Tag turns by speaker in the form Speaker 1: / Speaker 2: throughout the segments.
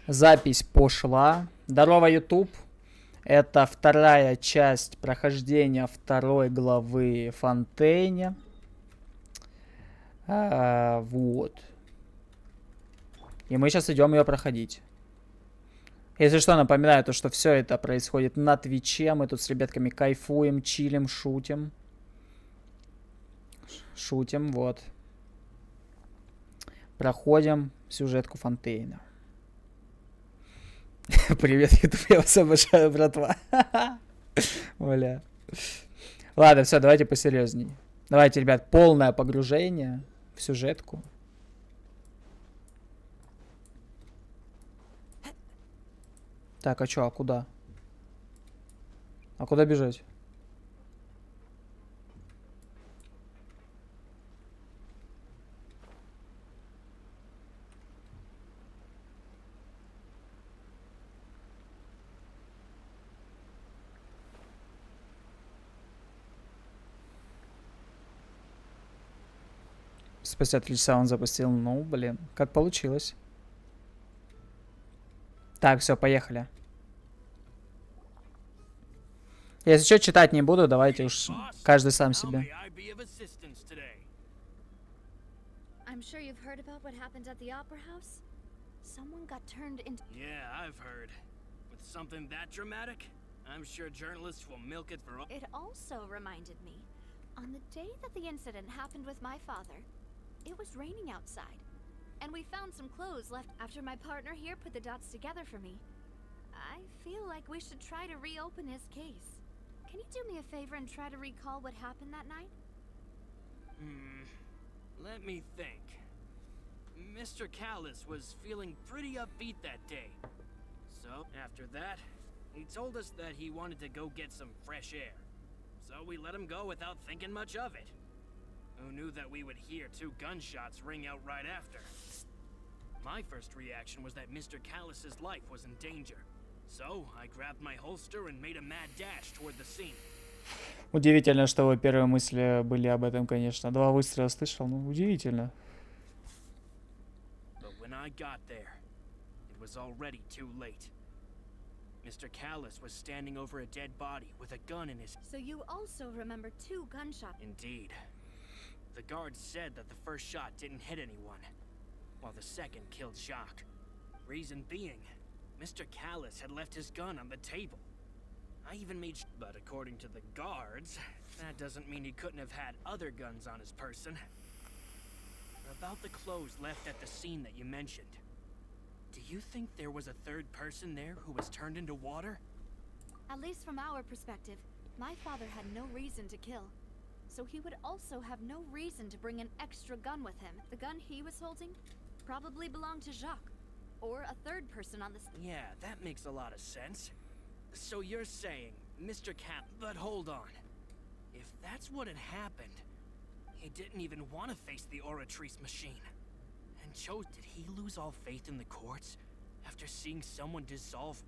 Speaker 1: Запись пошла. Здорово, YouTube. Это вторая часть прохождения второй главы Фонтейне. Вот. И мы сейчас идем ее проходить. Если что, напоминаю, то, что все это происходит на твиче. Мы тут с ребятками кайфуем, чилим, шутим. Шутим, вот. Проходим сюжетку Фонтейна. Привет, YouTube, я вас обожаю, братва. Бля. Ладно, все, давайте посерьезней. Давайте, ребят, полное погружение в сюжетку. Так, а чё, а куда? А куда бежать? Спустя 3 часа он запустил. Ну, блин, как получилось. Так, все, поехали. Если что, читать не буду, давайте уж каждый сам себе.
Speaker 2: I'm sure you've heard about what happened at the Opera House. Someone got turned into...
Speaker 3: Yeah, I've heard. With something that dramatic, I'm sure journalists will milk it for all...
Speaker 2: It also reminded me, on the day that the incident happened with my father, it was raining outside. And we found some clothes left after my partner here put the dots together for me. I feel like we should try to reopen his case. Can you do me a favor and try to recall what happened that night?
Speaker 3: Let me think. Mr. Callis was feeling pretty upbeat that day. So, after that, he told us that he wanted to go get some fresh air. So we let him go without thinking much of it. Who knew that we would hear 2 gunshots ring out right after? My first reaction was that Mr. Callis's life was in danger. So, I grabbed my holster and made a mad dash toward the scene.
Speaker 1: Удивительно, что его первые мысли были об этом, конечно. 2 выстрела слышал, ну удивительно.
Speaker 3: But when I got there, it was already too late. Mr. Callis was standing over a dead body with a gun in his...
Speaker 2: So you also remember 2 gunshots?
Speaker 3: Indeed. The guards said that the first shot didn't hit anyone, while the second killed Jacques. Reason being, Mr. Callis had left his gun on the table. I even made but according to the guards, that doesn't mean he couldn't have had other guns on his person. About the clothes left at the scene that you mentioned. Do you think there was a third person there who was turned into water?
Speaker 2: At least from our perspective, my father had no reason to kill. So he would also have no reason to bring an extra gun with him. The gun he was holding probably belonged to Jacques, or a third person on the...
Speaker 3: Yeah, that makes a lot of sense. So you're saying, Mr. Cat... But hold on. If that's what had happened, he didn't even want to face the Oratrice machine. And chose... Did he lose all faith in the courts after seeing someone dissolve...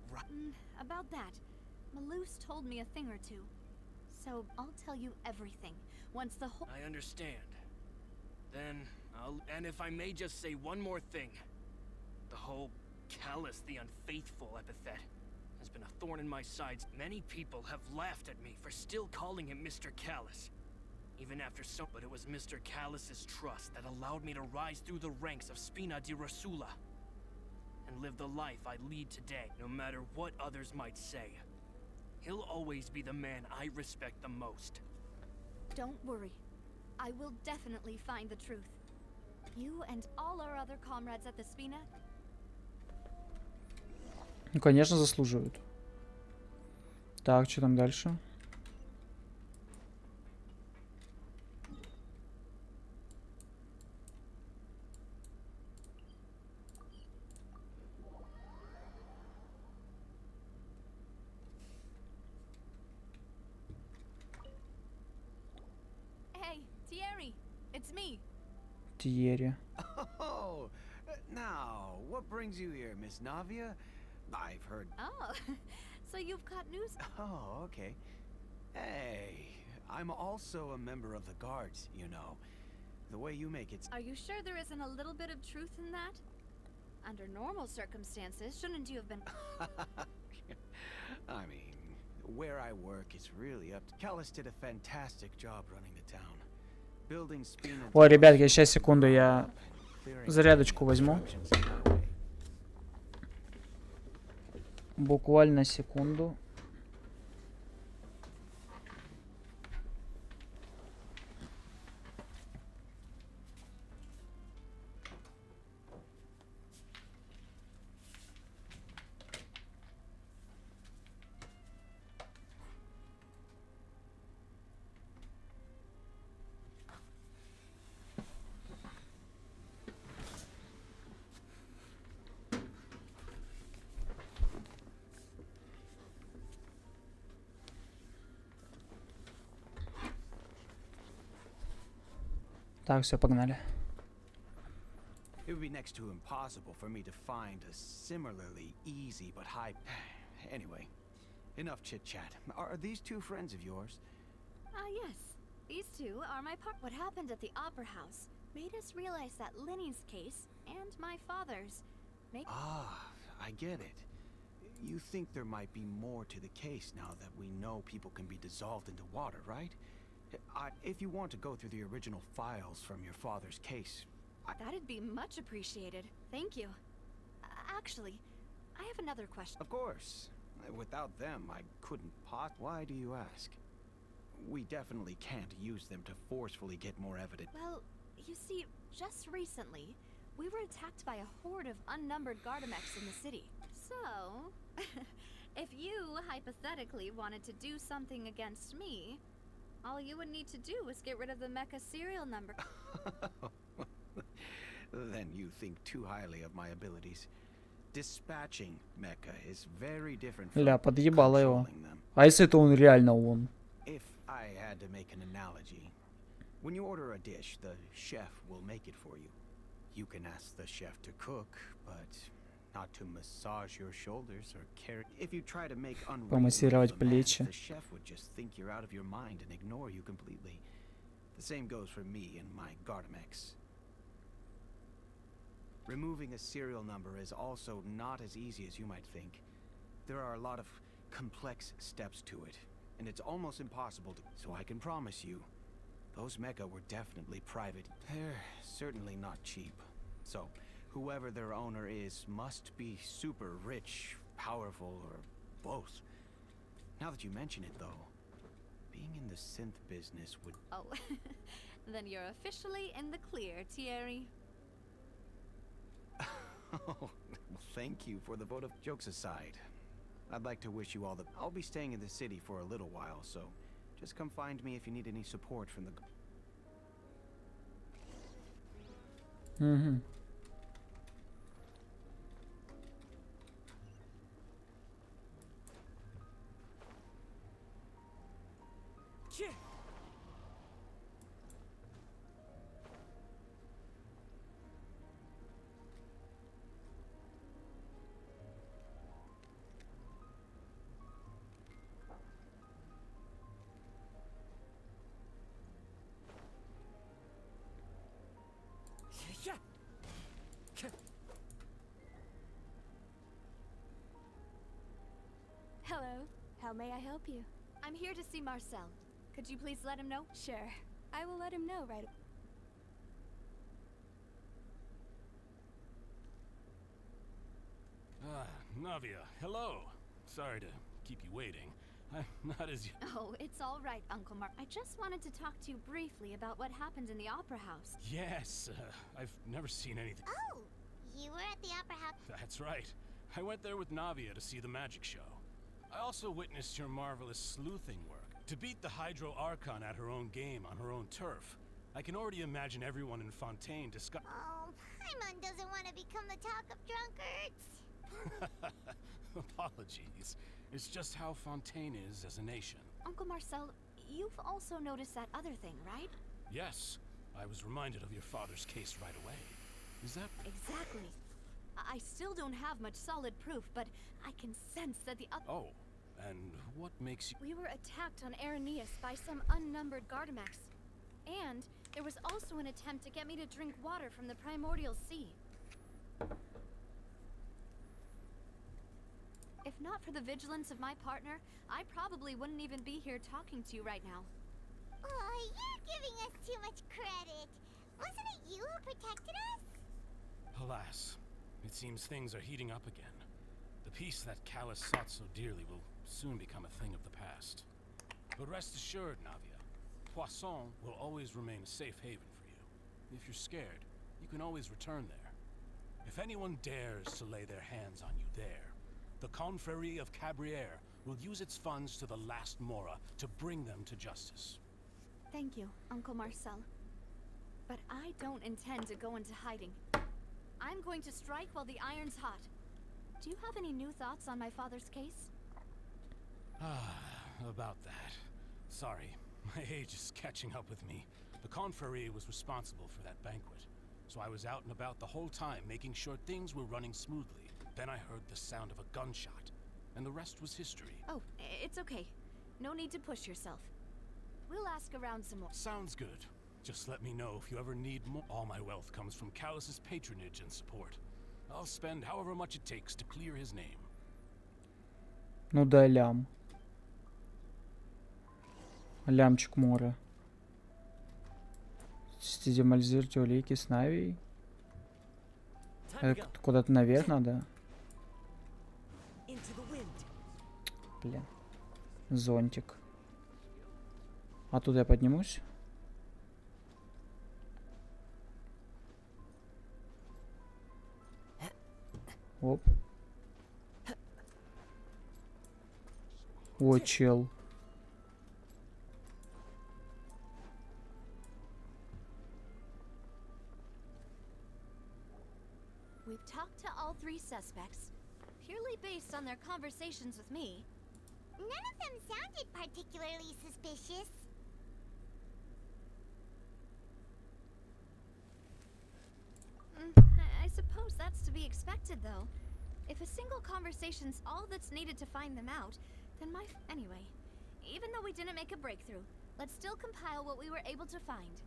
Speaker 2: About that, Malouse told me a thing or two. So I'll tell you everything, once the whole...
Speaker 3: I understand. Then, And if I may just say one more thing. The whole callous the unfaithful epithet has been a thorn in my sides. Many people have laughed at me for still calling him Mr. Callous. Even after so... But it was Mr. Callus's trust that allowed me to rise through the ranks of Spina di Rosula. And live the life I lead today, no matter what others might say. He'll always be the man I respect the most.
Speaker 2: Don't worry. I will definitely find the truth. You and all our other comrades at the Spina...
Speaker 1: Ну, конечно, заслуживают. Так, что там дальше?
Speaker 2: Hey, Thierry, it's me.
Speaker 1: Thierry.
Speaker 4: Oh, now, what brings you here, Miss Navia? I've heard...
Speaker 2: Oh, so you've got news?
Speaker 4: Oh, okay. Hey, I'm also a member of the guards, you know. The way you make it...
Speaker 2: Are you sure there isn't a little bit of truth in that? Under normal circumstances, shouldn't you have been...
Speaker 4: I mean, where I work is really up to... Callus did a fantastic job running the town. Building spin and...
Speaker 1: Ой, ребятки, сейчас секунду, я зарядочку возьму. Буквально секунду. Так, все, погнали.
Speaker 4: It would be next to impossible for me to find a similarly easy but high... Anyway, enough chit-chat. Are these two friends of yours?
Speaker 2: Yes. These two are my part. What happened at the Opera House made us realize that Linny's case and my father's
Speaker 4: I get it. You think there might be more to the case now that we know people can be dissolved into water, right? If you want to go through the original files from your father's case...
Speaker 2: That'd be much appreciated. Thank you. Actually, I have another question.
Speaker 4: Of course. Without them, I couldn't Why do you ask? We definitely can't use them to forcefully get more evidence.
Speaker 2: Well, you see, just recently, we were attacked by a horde of unnumbered Gardamex in the city. So, if you, hypothetically, wanted to do something against me, all you would need to do was get rid of the mecha serial number.
Speaker 4: Then you think too highly of my abilities. Dispatching mecha is very different from
Speaker 1: Ля, подъебало его.
Speaker 4: controlling them.
Speaker 1: А если это он реально он?
Speaker 4: If I had to make an analogy, when you order a dish, the chef will make it for you. You can ask the chef to cook, but not to massage your shoulders or carry. If you try to make
Speaker 1: Помассировать
Speaker 4: unreasonable
Speaker 1: плечи.
Speaker 4: demands, the chef would just think you're out of your mind and ignore you completely. The same goes for me and my Gardamex. Removing a serial number is also not as easy as you might think. There are a lot of complex steps to it, and it's almost impossible to... So I can promise you, those mecha were definitely private. They're certainly not cheap. So, whoever their owner is must be super rich, powerful, or both. Now that you mention it, though, being in the synth business would...
Speaker 2: Oh, then you're officially in the clear, Thierry.
Speaker 4: Oh, well, thank you for the vote of... Jokes aside, I'd like to wish you all the... I'll be staying in the city for a little while, so just come find me if you need any support from the...
Speaker 1: Угу.
Speaker 5: Hello. How may I help you?
Speaker 2: I'm here to see Marcel. Could you please let him know?
Speaker 5: Sure. I will let him know right away.
Speaker 6: Navia, hello. Sorry to keep you waiting. I'm not as...
Speaker 2: Oh, it's all right, Uncle Mark. I just wanted to talk to you briefly about what happened in the Opera House.
Speaker 6: Yes, I've never seen anything...
Speaker 7: Oh, you were at the Opera House?
Speaker 6: That's right. I went there with Navia to see the magic show. I also witnessed your marvelous sleuthing work. To beat the Hydro Archon at her own game on her own turf. I can already imagine everyone in Fontaine discuss...
Speaker 7: Oh, Paimon doesn't want to become the talk of drunkards.
Speaker 6: Apologies. It's just how Fontaine is as a nation.
Speaker 2: Uncle Marcel, you've also noticed that other thing, right?
Speaker 6: Yes. I was reminded of your father's case right away. Is that...
Speaker 2: Exactly. I still don't have much solid proof, but I can sense that the other...
Speaker 6: Oh, and what makes you...
Speaker 2: We were attacked on Araneus by some unnumbered Gardamex. And there was also an attempt to get me to drink water from the primordial sea. not for the vigilance of my partner, I probably wouldn't even be here talking to you right now.
Speaker 7: Oh, you're giving us too much credit. Wasn't it you who protected us?
Speaker 6: Alas, it seems things are heating up again. The peace that Callus sought so dearly will soon become a thing of the past. But rest assured, Navia, Poisson will always remain a safe haven for you. If you're scared, you can always return there. If anyone dares to lay their hands on you there, the Confrérie of Cabriere will use its funds to the last Mora to bring them to justice.
Speaker 2: Thank you, Uncle Marcel. But I don't intend to go into hiding. I'm going to strike while the iron's hot. Do you have any new thoughts on my father's case?
Speaker 6: About that. Sorry, my age is catching up with me. The Confrérie was responsible for that banquet, so I was out and about the whole time making sure things were running smoothly. Then I heard the sound of a gunshot, and the rest was history.
Speaker 2: Oh, it's okay. No need to push yourself. We'll ask around some more.
Speaker 6: Sounds good. Just let me know if you ever need more. All my wealth comes from Callus's patronage and support. I'll spend however much it takes to clear his name.
Speaker 1: Ну да, лям. Лямчик Мора. Демализируйте улики с Навией. Куда-то наверх надо. Блин. Зонтик. А тут я поднимусь? Оп. О, чел.
Speaker 2: We've talked to all three suspects, purely based on their conversations with me.
Speaker 7: None of them sounded particularly suspicious.
Speaker 2: I suppose that's to be expected, though. If a single conversation's all that's needed to find them out, then anyway, even though we didn't make a breakthrough, let's still compile what we were able to find.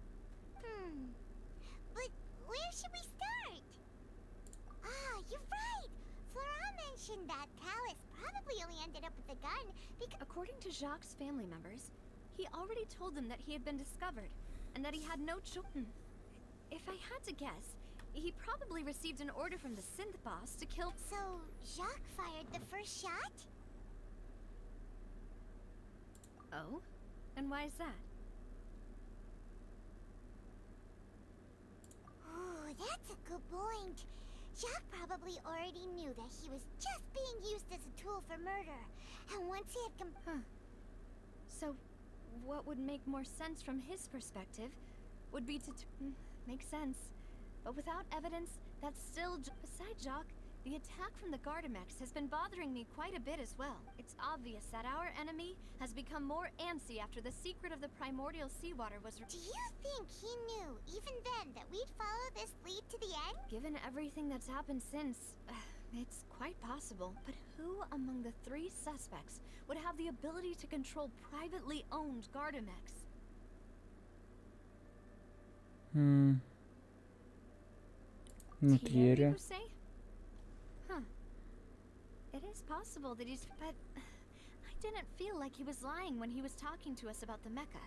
Speaker 7: But where should we start? Ah, you're right! Flora mentioned that Callus probably only ended up with the gun because...
Speaker 2: According to Jacques' family members, he already told them that he had been discovered, and that he had no choice. If I had to guess, he probably received an order from the synth boss to kill...
Speaker 7: So, Jacques fired the first shot?
Speaker 2: Oh? And why is that?
Speaker 7: Oh, that's a good point. Jacques probably already knew that he was just being used as a tool for murder. And once he had
Speaker 2: So, what would make more sense from his perspective would be to... Makes sense. But without evidence, that's still... Besides Jacques, the attack from the Gardamex has been bothering me quite a bit as well. It's obvious that our enemy has become more antsy after the secret of the primordial seawater was...
Speaker 7: Do you think he knew, even then, that we'd follow this lead to the end?
Speaker 2: Given everything that's happened since, it's quite possible. But who among the three suspects would have the ability to control privately owned Gardamex?
Speaker 1: Thierry,
Speaker 2: you say? Huh. It is possible that he's... But I didn't feel like he was lying when he was talking to us about the mecha.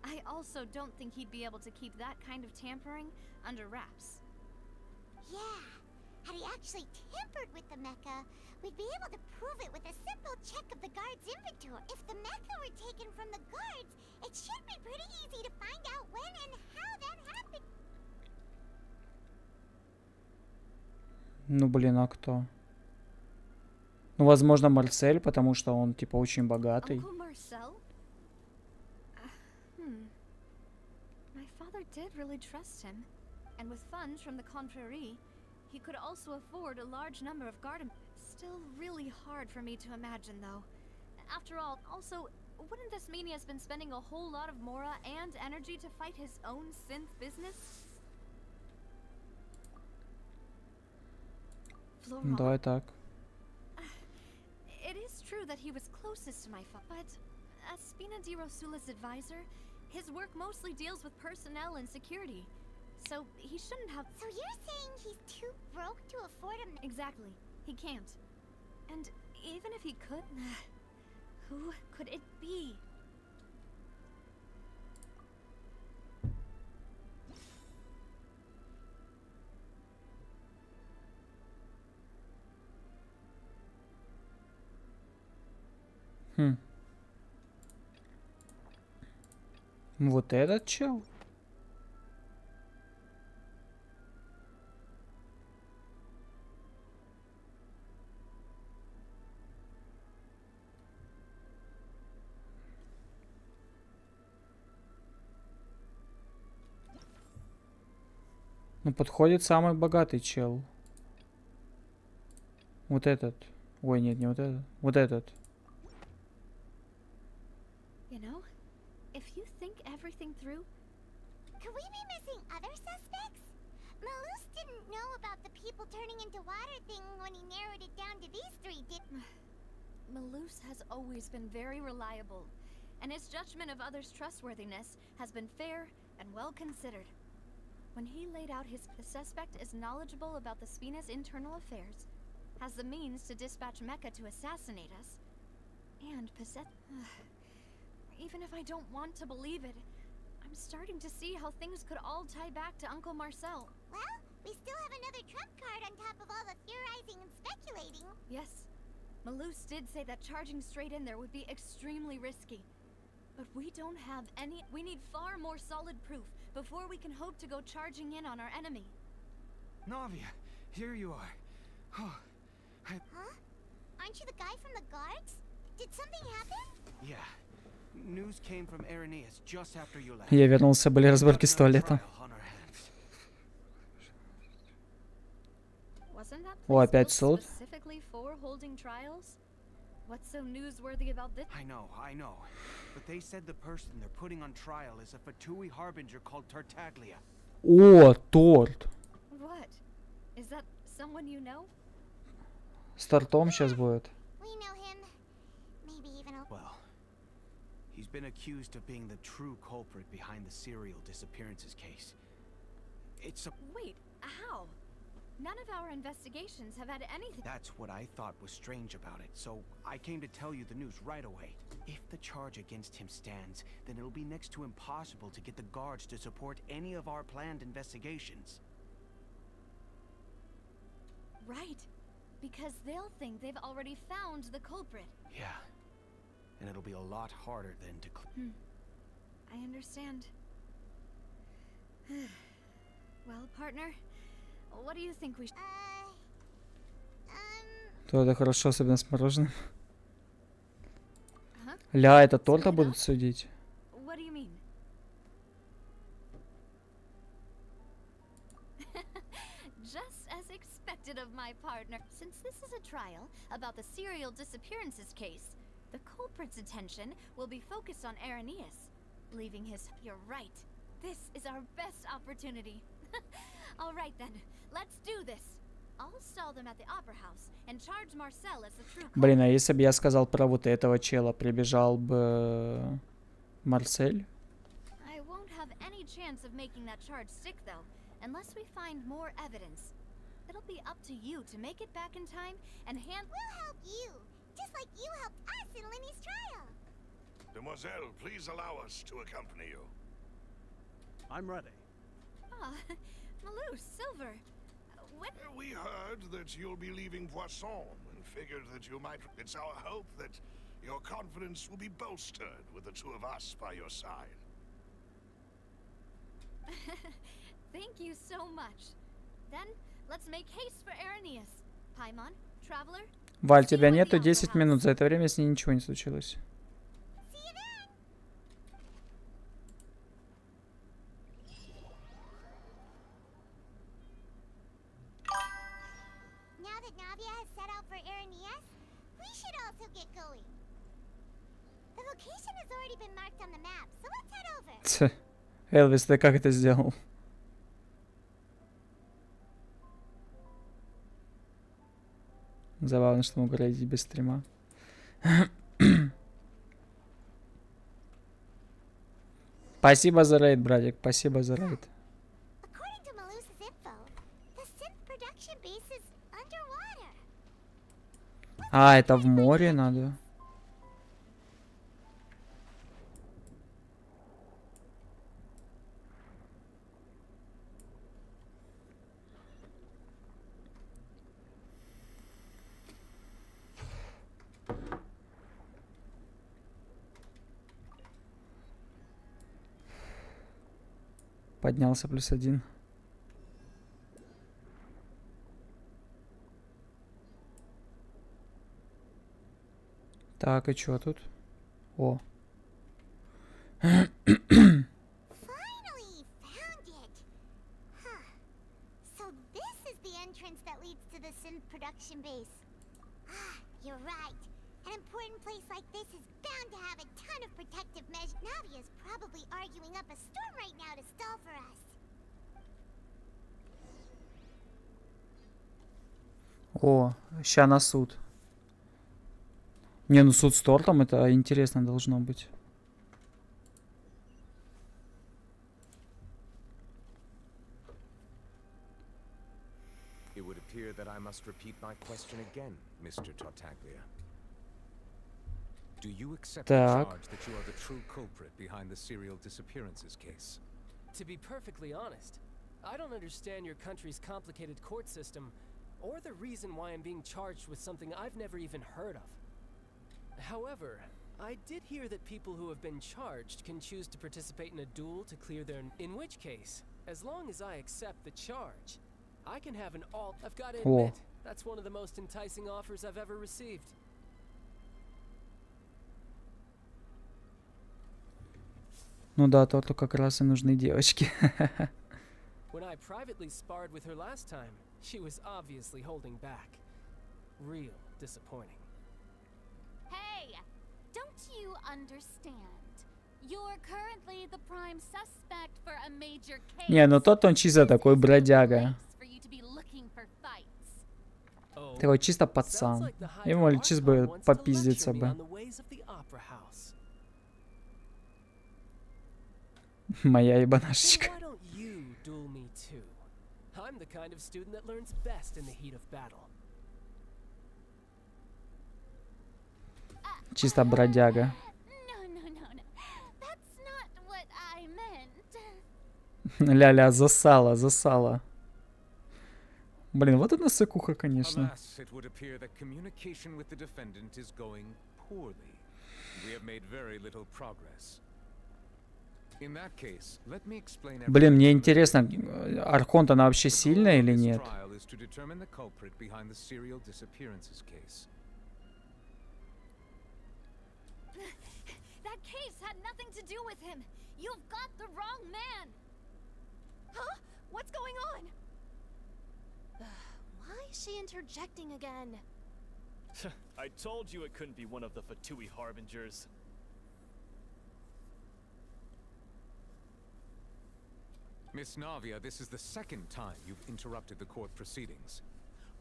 Speaker 2: I also don't think he'd be able to keep that kind of tampering under wraps.
Speaker 7: Yeah. Had he actually tampered with the mecha, we'd be able to prove it with a simple check of the guard's inventory. If the mecha were taken from the guards, it should be pretty easy to find out when and how that happened.
Speaker 1: Ну, блин, а кто? Ну, возможно, Марсель, потому что он, типа, очень богатый.
Speaker 2: Uncle Marcel? My father did really trust him. And with funds from the Confrérie, he could also afford a large number of guard... Still really hard for me to imagine, though. After all, also, wouldn't this mean he has been spending a whole lot of Mora and energy to fight his own synth business? Florent.
Speaker 1: Давай так.
Speaker 2: It is true that he was closest to my father, but as Spina di Rosula's advisor, his work mostly deals with personnel and security, so he shouldn't have...
Speaker 7: So you're saying he's too broke to afford a...
Speaker 2: Exactly. He can't. And even if he could, who could it be?
Speaker 1: Вот этот чел? Ну, подходит самый богатый чел. Вот этот. Ой, нет, не вот этот. Вот этот.
Speaker 2: You know, if you think everything through,
Speaker 7: Could we be missing other suspects? Malus didn't know about the people turning into water thing when he narrowed it down to these three, did...
Speaker 2: Malus has always been very reliable, and his judgment of others' trustworthiness has been fair and well considered. When he laid out the suspect is knowledgeable about the Spina's internal affairs, has the means to dispatch Mecha to assassinate us, and possess... Even if I don't want to believe it, I'm starting to see how things could all tie back to Uncle Marcel.
Speaker 7: Well, we still have another trump card on top of all the theorizing and speculating.
Speaker 2: Yes, Malus did say that charging straight in there would be extremely risky. But we don't have any... We need far more solid proof before we can hope to go charging in on our enemy.
Speaker 4: Navia, here you are. Oh,
Speaker 7: Huh? Aren't you the guy from the guards? Did something happen?
Speaker 4: yeah. News came from Irenaeus just after you left.
Speaker 1: Я вернулся, были разборки с туалетом.
Speaker 4: Trial on our hands.
Speaker 2: Wasn't that
Speaker 1: О,
Speaker 2: place
Speaker 1: опять
Speaker 2: built
Speaker 1: суд?
Speaker 2: specifically for holding trials? What's so newsworthy about this?
Speaker 4: I know. But they said the person they're putting on trial is a Fatui harbinger called Tartaglia.
Speaker 1: О, торт.
Speaker 2: What? Is that someone you know?
Speaker 1: С тортом сейчас будет.
Speaker 7: We know him. Maybe even a...
Speaker 4: Well, he's been accused of being the true culprit behind the serial disappearances case. It's a...
Speaker 2: Wait, how? None of our investigations have had anything.
Speaker 4: That's what I thought was strange about it, so I came to tell you the news right away. If the charge against him stands, then it'll be next to impossible to get the guards to support any of our planned investigations.
Speaker 2: Right. Because they'll think they've already found the culprit.
Speaker 4: Yeah. And it'll be a lot harder then to...
Speaker 2: I understand. Well, partner, what do you think we should...
Speaker 1: То это хорошо, особенно с мороженым.
Speaker 2: Huh?
Speaker 1: Ля, это торта будут судить?
Speaker 2: What do you mean? Just as expected of my partner. Since this is a trial about the serial disappearances case, the culprit's attention will be focused on Irenaeus, leaving his... You're right. This is our best opportunity. All right then, let's do this. I'll stall them at the opera house and charge Marcel as the true culprit.
Speaker 1: Блин, а если бы я сказал про вот этого чела, прибежал бы Марсель?
Speaker 2: I won't have any chance of making that charge stick, though, unless we find more evidence. It'll be up to you to make it back in time and hand...
Speaker 7: We'll help you, just like you helped us in Lenny's trial.
Speaker 8: Demoiselle, please allow us to accompany you.
Speaker 6: I'm ready.
Speaker 2: Ah, Malou, Silver. When...
Speaker 8: We heard that you'll be leaving Poisson and figured that you might... It's our hope that your confidence will be bolstered with the two of us by your side.
Speaker 2: Thank you so much. Then, let's make haste for Irenaeus. Paimon, Traveler...
Speaker 1: Валь, тебя нету 10 минут. За это время с ней ничего не случилось.
Speaker 7: See you then. Now that Navia has set out for Irenaeus, we should also get going. The location has already been marked on the map, so let's head over.
Speaker 1: Ть. Элвис, ты как это сделал? Забавно, что могу рейдить без стрима. Спасибо за рейд, братик. Спасибо за рейд.
Speaker 7: According to Malus's info, the synth production base is underwater.
Speaker 1: А, это в море надо. Поднялся +1. Так, и чё тут? О.
Speaker 7: Finally found it. Huh. So this is the entrance that leads to the synth production base. Ah, you're right. An important place like this is bound to have a ton of protective measures. Navia's probably arguing up a storm right now to stall for us.
Speaker 1: О, ща на суд. Не, ну суд с тортом, это интересно должно быть.
Speaker 9: It would appear that I must repeat my question again, Mr. Tartaglia. Do you accept the
Speaker 1: Так.
Speaker 9: charge that you are the true culprit behind the serial disappearances case?
Speaker 10: To be perfectly honest, I don't understand your country's complicated court system, or the reason why I'm being charged with something I've never even heard of. However, I did hear that people who have been charged can choose to participate in a duel to clear their... In which case, as long as I accept the charge, I can have an alt... I've got to admit, that's one of the most enticing offers I've ever received.
Speaker 1: Ну да, торту как раз и нужны девочки.
Speaker 10: When I privately sparred with her last time, she was obviously holding back. Real disappointing.
Speaker 2: Hey, don't you understand? You're currently the prime suspect for a major case.
Speaker 1: Не, ну тот он чисто такой бродяга.
Speaker 2: For you to be looking for fights.
Speaker 10: Oh,
Speaker 1: Такой чисто
Speaker 10: sounds
Speaker 1: пацан.
Speaker 10: like the
Speaker 1: Ему
Speaker 10: Hydro
Speaker 1: чисто
Speaker 10: Archon
Speaker 1: бы
Speaker 10: wants to
Speaker 1: попиздиться
Speaker 10: lecture me
Speaker 1: бы.
Speaker 10: on the ways of the Opera House.
Speaker 1: Моя
Speaker 10: Then
Speaker 1: ебанашечка.
Speaker 10: why don't you duel me too? I'm the kind of student that learns best in the heat of battle.
Speaker 1: Чисто бродяга.
Speaker 2: No. That's not what I meant.
Speaker 1: Ля-ля, засала, засала. Блин, вот это сыкуха, конечно.
Speaker 9: Alas, it would appear that communication with the defendant is going poorly. We have made very little progress. In that case, let me explain
Speaker 1: Блин, мне
Speaker 9: everything from the
Speaker 1: интересно,
Speaker 9: beginning.
Speaker 1: Архонт она вообще
Speaker 9: The goal
Speaker 1: сильная
Speaker 9: of
Speaker 1: или
Speaker 9: this
Speaker 1: нет?
Speaker 9: trial is to determine the culprit behind the serial disappearances case.
Speaker 2: That case had nothing to do with him. You've got the wrong man. Huh? What's going on? Why is she interjecting again?
Speaker 11: I told you it couldn't be one of the Fatui Harbingers.
Speaker 9: Miss Navia, this is the second time you've interrupted the court proceedings.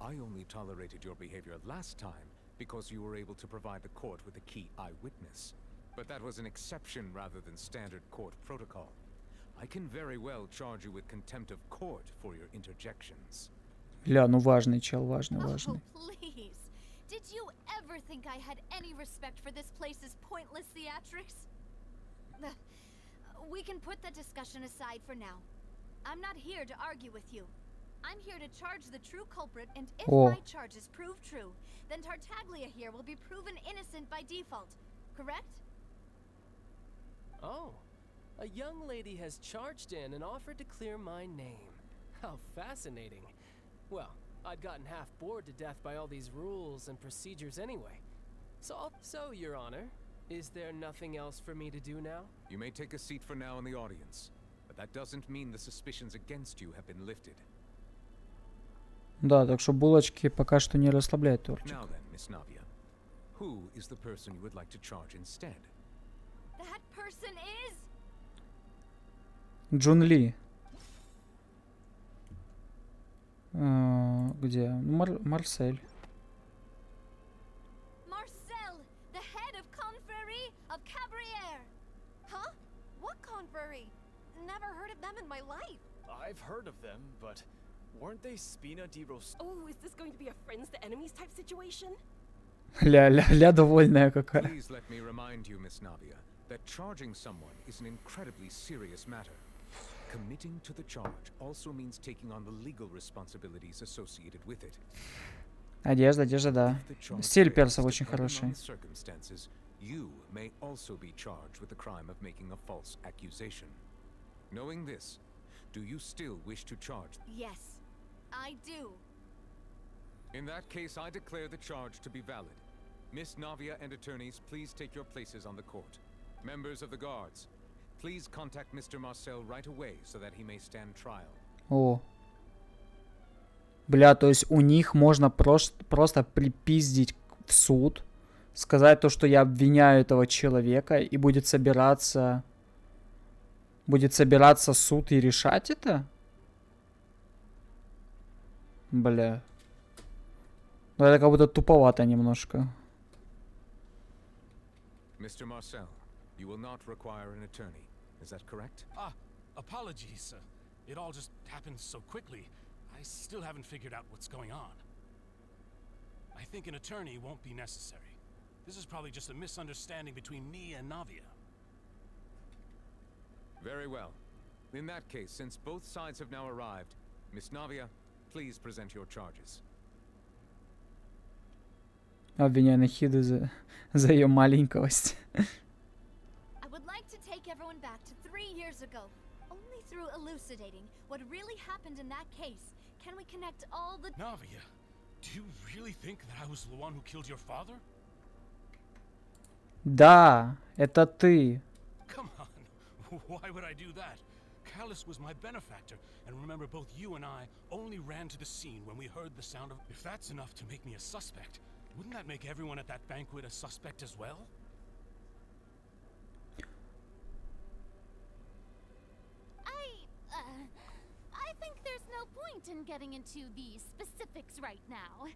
Speaker 9: I only tolerated your behavior last time because you were able to provide the court with a key eyewitness. But that was an exception rather than standard court protocol. I can very well charge you with contempt of court for your interjections.
Speaker 1: Ля, ну важный чел, важный,
Speaker 2: Oh,
Speaker 1: важный.
Speaker 2: please. Did you ever think I had any respect for this place's pointless theatrics? We can put the discussion aside for now. I'm not here to argue with you. I'm here to charge the true culprit, and if my charges prove true, then Tartaglia here will be proven innocent by default. Correct?
Speaker 10: Oh, a young lady has charged in and offered to clear my name. How fascinating. Well, I'd gotten half bored to death by all these rules and procedures anyway. So, Your Honor, is there nothing else for me to do now?
Speaker 9: You may take a seat for now in the audience, but that doesn't mean the suspicions against you have been lifted.
Speaker 1: Да, так что булочки пока что не расслабляют тортик.
Speaker 9: Now then, Miss Navia, who is the person you would like to charge instead?
Speaker 2: That person is...
Speaker 1: Джун Ли. Где? Ну, Марсель.
Speaker 2: Marcel, the head of confrérie of Cabriere.
Speaker 12: Huh? What confrérie? Never heard of them in my life.
Speaker 11: I've heard of them, but weren't they Spina di Ros...
Speaker 12: Oh, is this going to be a friends to enemies type situation?
Speaker 1: Ля довольная какая.
Speaker 9: Please let me remind you, Miss Navia, that charging someone is an incredibly serious matter. Committing to the charge also means taking on the legal responsibilities associated with it.
Speaker 1: Одежда, да. Стиль персов очень хороший.
Speaker 9: Circumstances, you may also be charged with the crime of making a false accusation. Knowing this, do you still wish to charge?
Speaker 2: Yes, I do.
Speaker 9: In that case, I declare the charge to be valid. Miss Navia and attorneys, please take your places on the court. Members of the guards, please contact Mr. Marcel right away so that he may stand trial.
Speaker 1: О. Бля, то есть у них можно просто припиздить в суд, сказать то, что я обвиняю этого человека, и будет собираться суд и решать это? Бля. Ну это как будто туповато немножко.
Speaker 9: Mr. Marcel, you will not require an attorney. Is that correct?
Speaker 6: Apologies. It all just happened so quickly. I still haven't figured out what's going on. I think an attorney won't be necessary. This is probably just a misunderstanding between me and Navia.
Speaker 9: Very well. In that case, since both sides have now arrived, Miss Navia, please present your charges.
Speaker 1: Обвиняю Нахиду за ее маленькость.
Speaker 2: I would like to take everyone back to 3 years ago. Only through elucidating what really happened in that case can we connect all the...
Speaker 6: Navia, do you really think that I was the one who killed your father?
Speaker 1: Да, это ты.
Speaker 6: Come on, why would I do that? Callus was my benefactor, and remember both you and I only ran to the scene when we heard the sound of... If that's enough to make me a suspect, wouldn't that make everyone at that banquet a suspect as well?
Speaker 7: I think there's no point in getting into the specifics right now.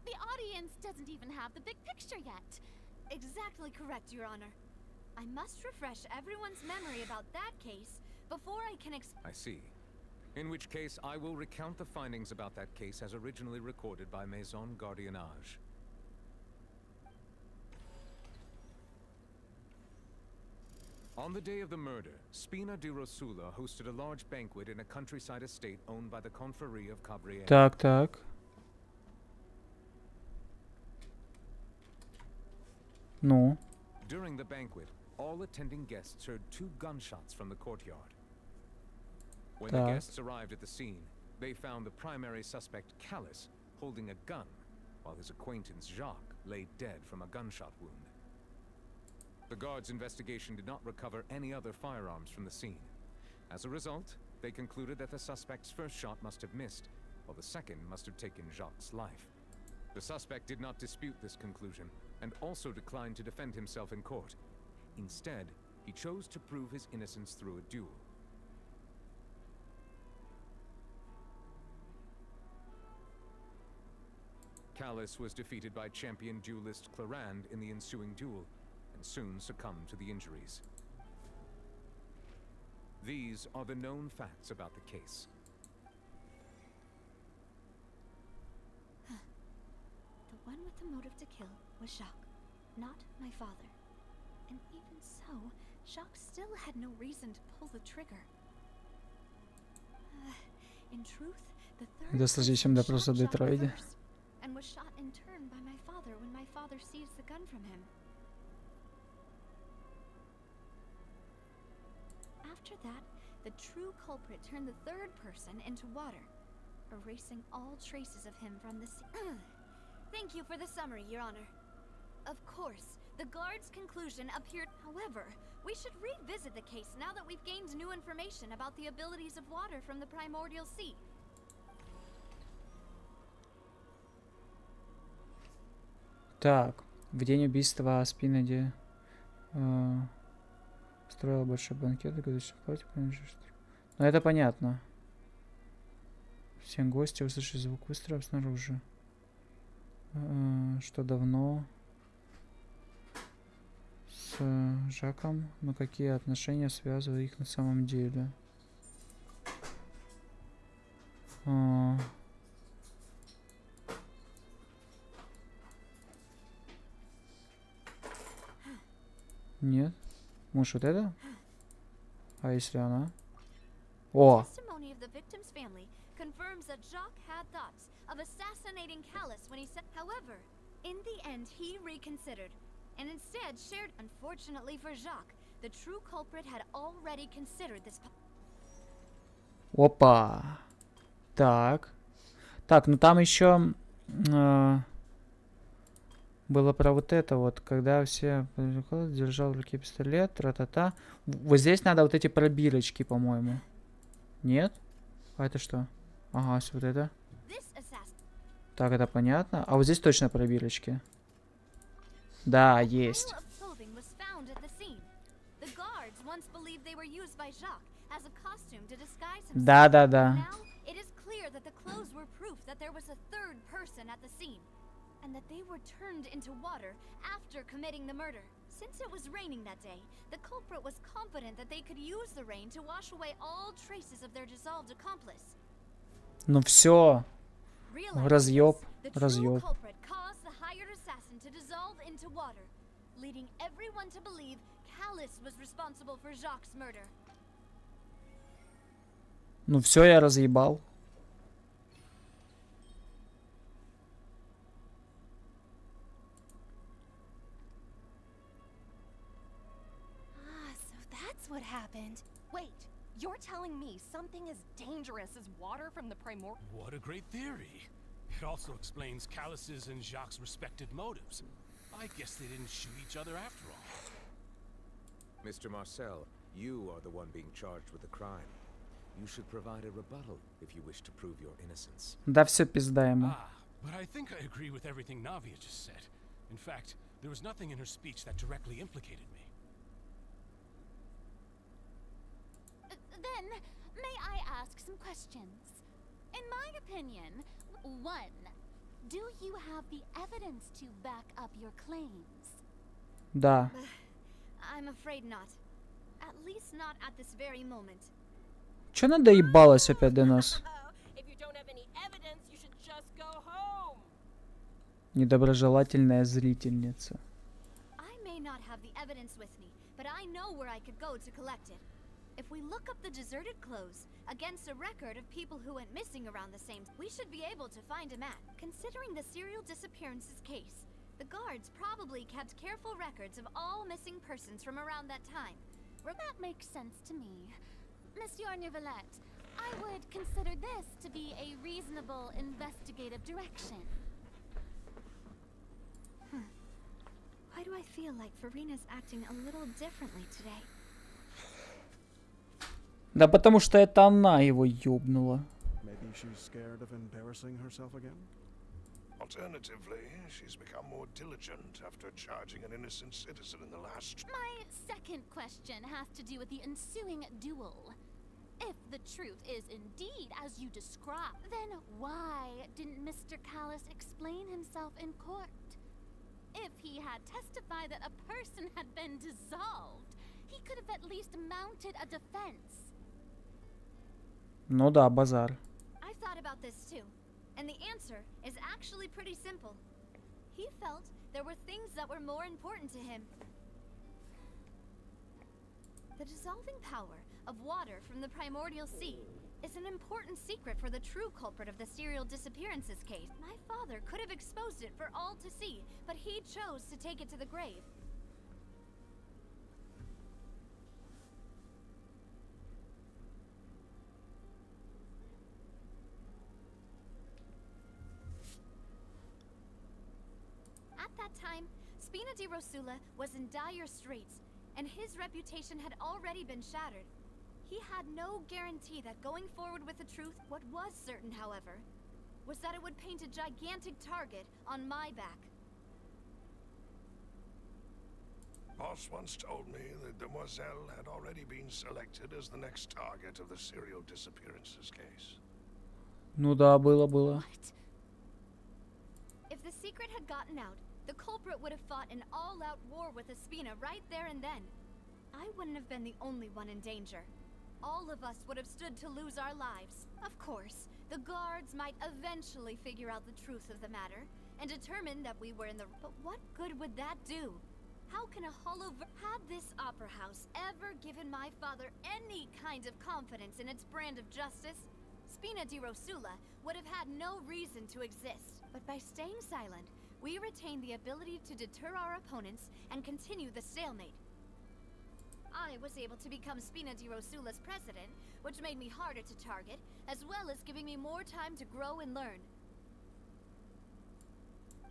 Speaker 7: The audience doesn't even have the big picture yet.
Speaker 2: Exactly correct, Your Honor. I must refresh everyone's memory about that case before I can
Speaker 9: I see. In which case, I will recount the findings about that case as originally recorded by Maison Gardiennage. On the day of the murder, Spina di Rosula hosted a large banquet in a countryside estate owned by the Confrérie of Cabrières.
Speaker 1: Так. Ну.
Speaker 9: During the banquet, all attending guests heard 2 gunshots from the courtyard. When the guests arrived at the scene, they found the primary suspect, Callus, holding a gun, while his acquaintance, Jacques, lay dead from a gunshot wound. The guards' investigation did not recover any other firearms from the scene. As a result, they concluded that the suspect's first shot must have missed, while the second must have taken Jacques' life. The suspect did not dispute this conclusion, and also declined to defend himself in court. Instead, he chose to prove his innocence through a duel. Callus was defeated by champion duelist Clarand in the ensuing duel, and soon succumbed to the injuries. These are the known facts about the case.
Speaker 2: The one with the motive to kill was Jacques, not my father. And even so, Jacques still had no reason to pull the trigger. In truth, the third
Speaker 1: Достаточно, чем допрос в Детройде.
Speaker 2: and was shot in turn by my father when my father seized the gun from him. After that, the true culprit turned the third person into water, erasing all traces of him from the scene. Thank you for the summary, Your Honor. Of course, the guard's conclusion appeared. However, we should revisit the case now that we've gained new information about the abilities of water from the primordial sea.
Speaker 1: Так, в день убийства Спинади строила большой банкет, годовщину платье, ну это понятно. Все гости услышали звук выстрелов снаружи. Что давно с Жаком, но какие отношения связывают их на самом деле? Нет. Может, вот это? А если она? О!
Speaker 2: Testimony of the victim's family confirms that Jacques had thoughts of assassinating Callus when he said. However, in the end, he reconsidered and instead shared. Unfortunately for Jacques, the true culprit had already considered this.
Speaker 1: Опа. Так. Так, ну там еще было про вот это вот, когда все держал в руке пистолет, тра-та-та. Вот здесь надо вот эти пробирочки, по-моему. Нет? А это что? Ага, все вот это. Так, это понятно. А вот здесь точно пробирочки. Да, есть. Да.
Speaker 2: And that they were turned into water after committing the murder. Since it was raining that day, the culprit was confident that they could use the rain to wash away all traces of their dissolved accomplice.
Speaker 1: Ну все. Разъеб. Разъеб.
Speaker 2: Culprit caused the hired assassin to dissolve into water, leading everyone to believe Callus was responsible for Jacques' murder.
Speaker 1: Ну все, я разъебал.
Speaker 12: What happened? Wait, you're telling me something as dangerous as water from the primordial?
Speaker 6: What a great theory. It also explains Callus's and Jacques' respective motives. I guess they didn't shoot each other after all.
Speaker 9: Mr. Marcel, you are the one being charged with the crime. You should provide a rebuttal if you wish to prove your innocence.
Speaker 1: Да все пизда ему.
Speaker 6: But I think I agree with everything Navia just said. In fact, there was nothing in her speech that directly implicated me.
Speaker 7: Then, may I ask some questions? In my opinion, 1. Do you have the evidence to back up your claims?
Speaker 1: Да.
Speaker 2: I'm afraid not. At least not at this very moment.
Speaker 1: Чё она доебалась опять до нас? Недоброжелательная зрительница.
Speaker 2: I may not have the evidence with me, but I know where I could go to collect it. If we look up the deserted clothes against a record of people who went missing around the same, we should be able to find a match. Considering the serial disappearances case, the guards probably kept careful records of all missing persons from around that time.
Speaker 7: That makes sense to me. Monsieur Neuvillette, I would consider this to be a reasonable investigative direction.
Speaker 2: Why do I feel like Farina's acting a little differently today?
Speaker 1: Да потому что это она его ёбнула.
Speaker 13: Maybe she's scared of embarrassing herself again?
Speaker 8: Alternatively, she's become more diligent after charging an innocent citizen in the last...
Speaker 7: My second question has to do with the ensuing duel. If the truth is indeed as you describe, then why didn't Mr. Callus explain himself in court? If he had testified that a person had been dissolved, he could have at least mounted a defense.
Speaker 1: Ну да, базар.
Speaker 2: I've thought about this too, and the answer is actually pretty simple. He felt there were things that were more important to him. The dissolving power of water from the primordial sea is an important secret for the true culprit of the serial disappearances case. My father could have exposed it for all to see, but he chose to take it to the grave. At that time, Spina di Rosula was in dire straits, and his reputation had already been shattered. He had no guarantee that going forward with the truth, what was certain, however, was that it would paint a gigantic target on my back.
Speaker 8: Boss once told me that Demoiselle had already been selected as the next target of the serial disappearances case.
Speaker 1: Ну да, было.
Speaker 2: If the secret had gotten out, the culprit would have fought an all-out war with Espina right there and then. I wouldn't have been the only one in danger. All of us would have stood to lose our lives. Of course, the guards might eventually figure out the truth of the matter and determine that we were in the... But what good would that do? How can a hollow had this opera house ever given my father any kind of confidence in its brand of justice? Spina di Rosula would have had no reason to exist. But by staying silent, we retain the ability to deter our opponents and continue the stalemate. I was able to become Spina di Rosula's president, which made me harder to target, as well as giving me more time to grow and learn.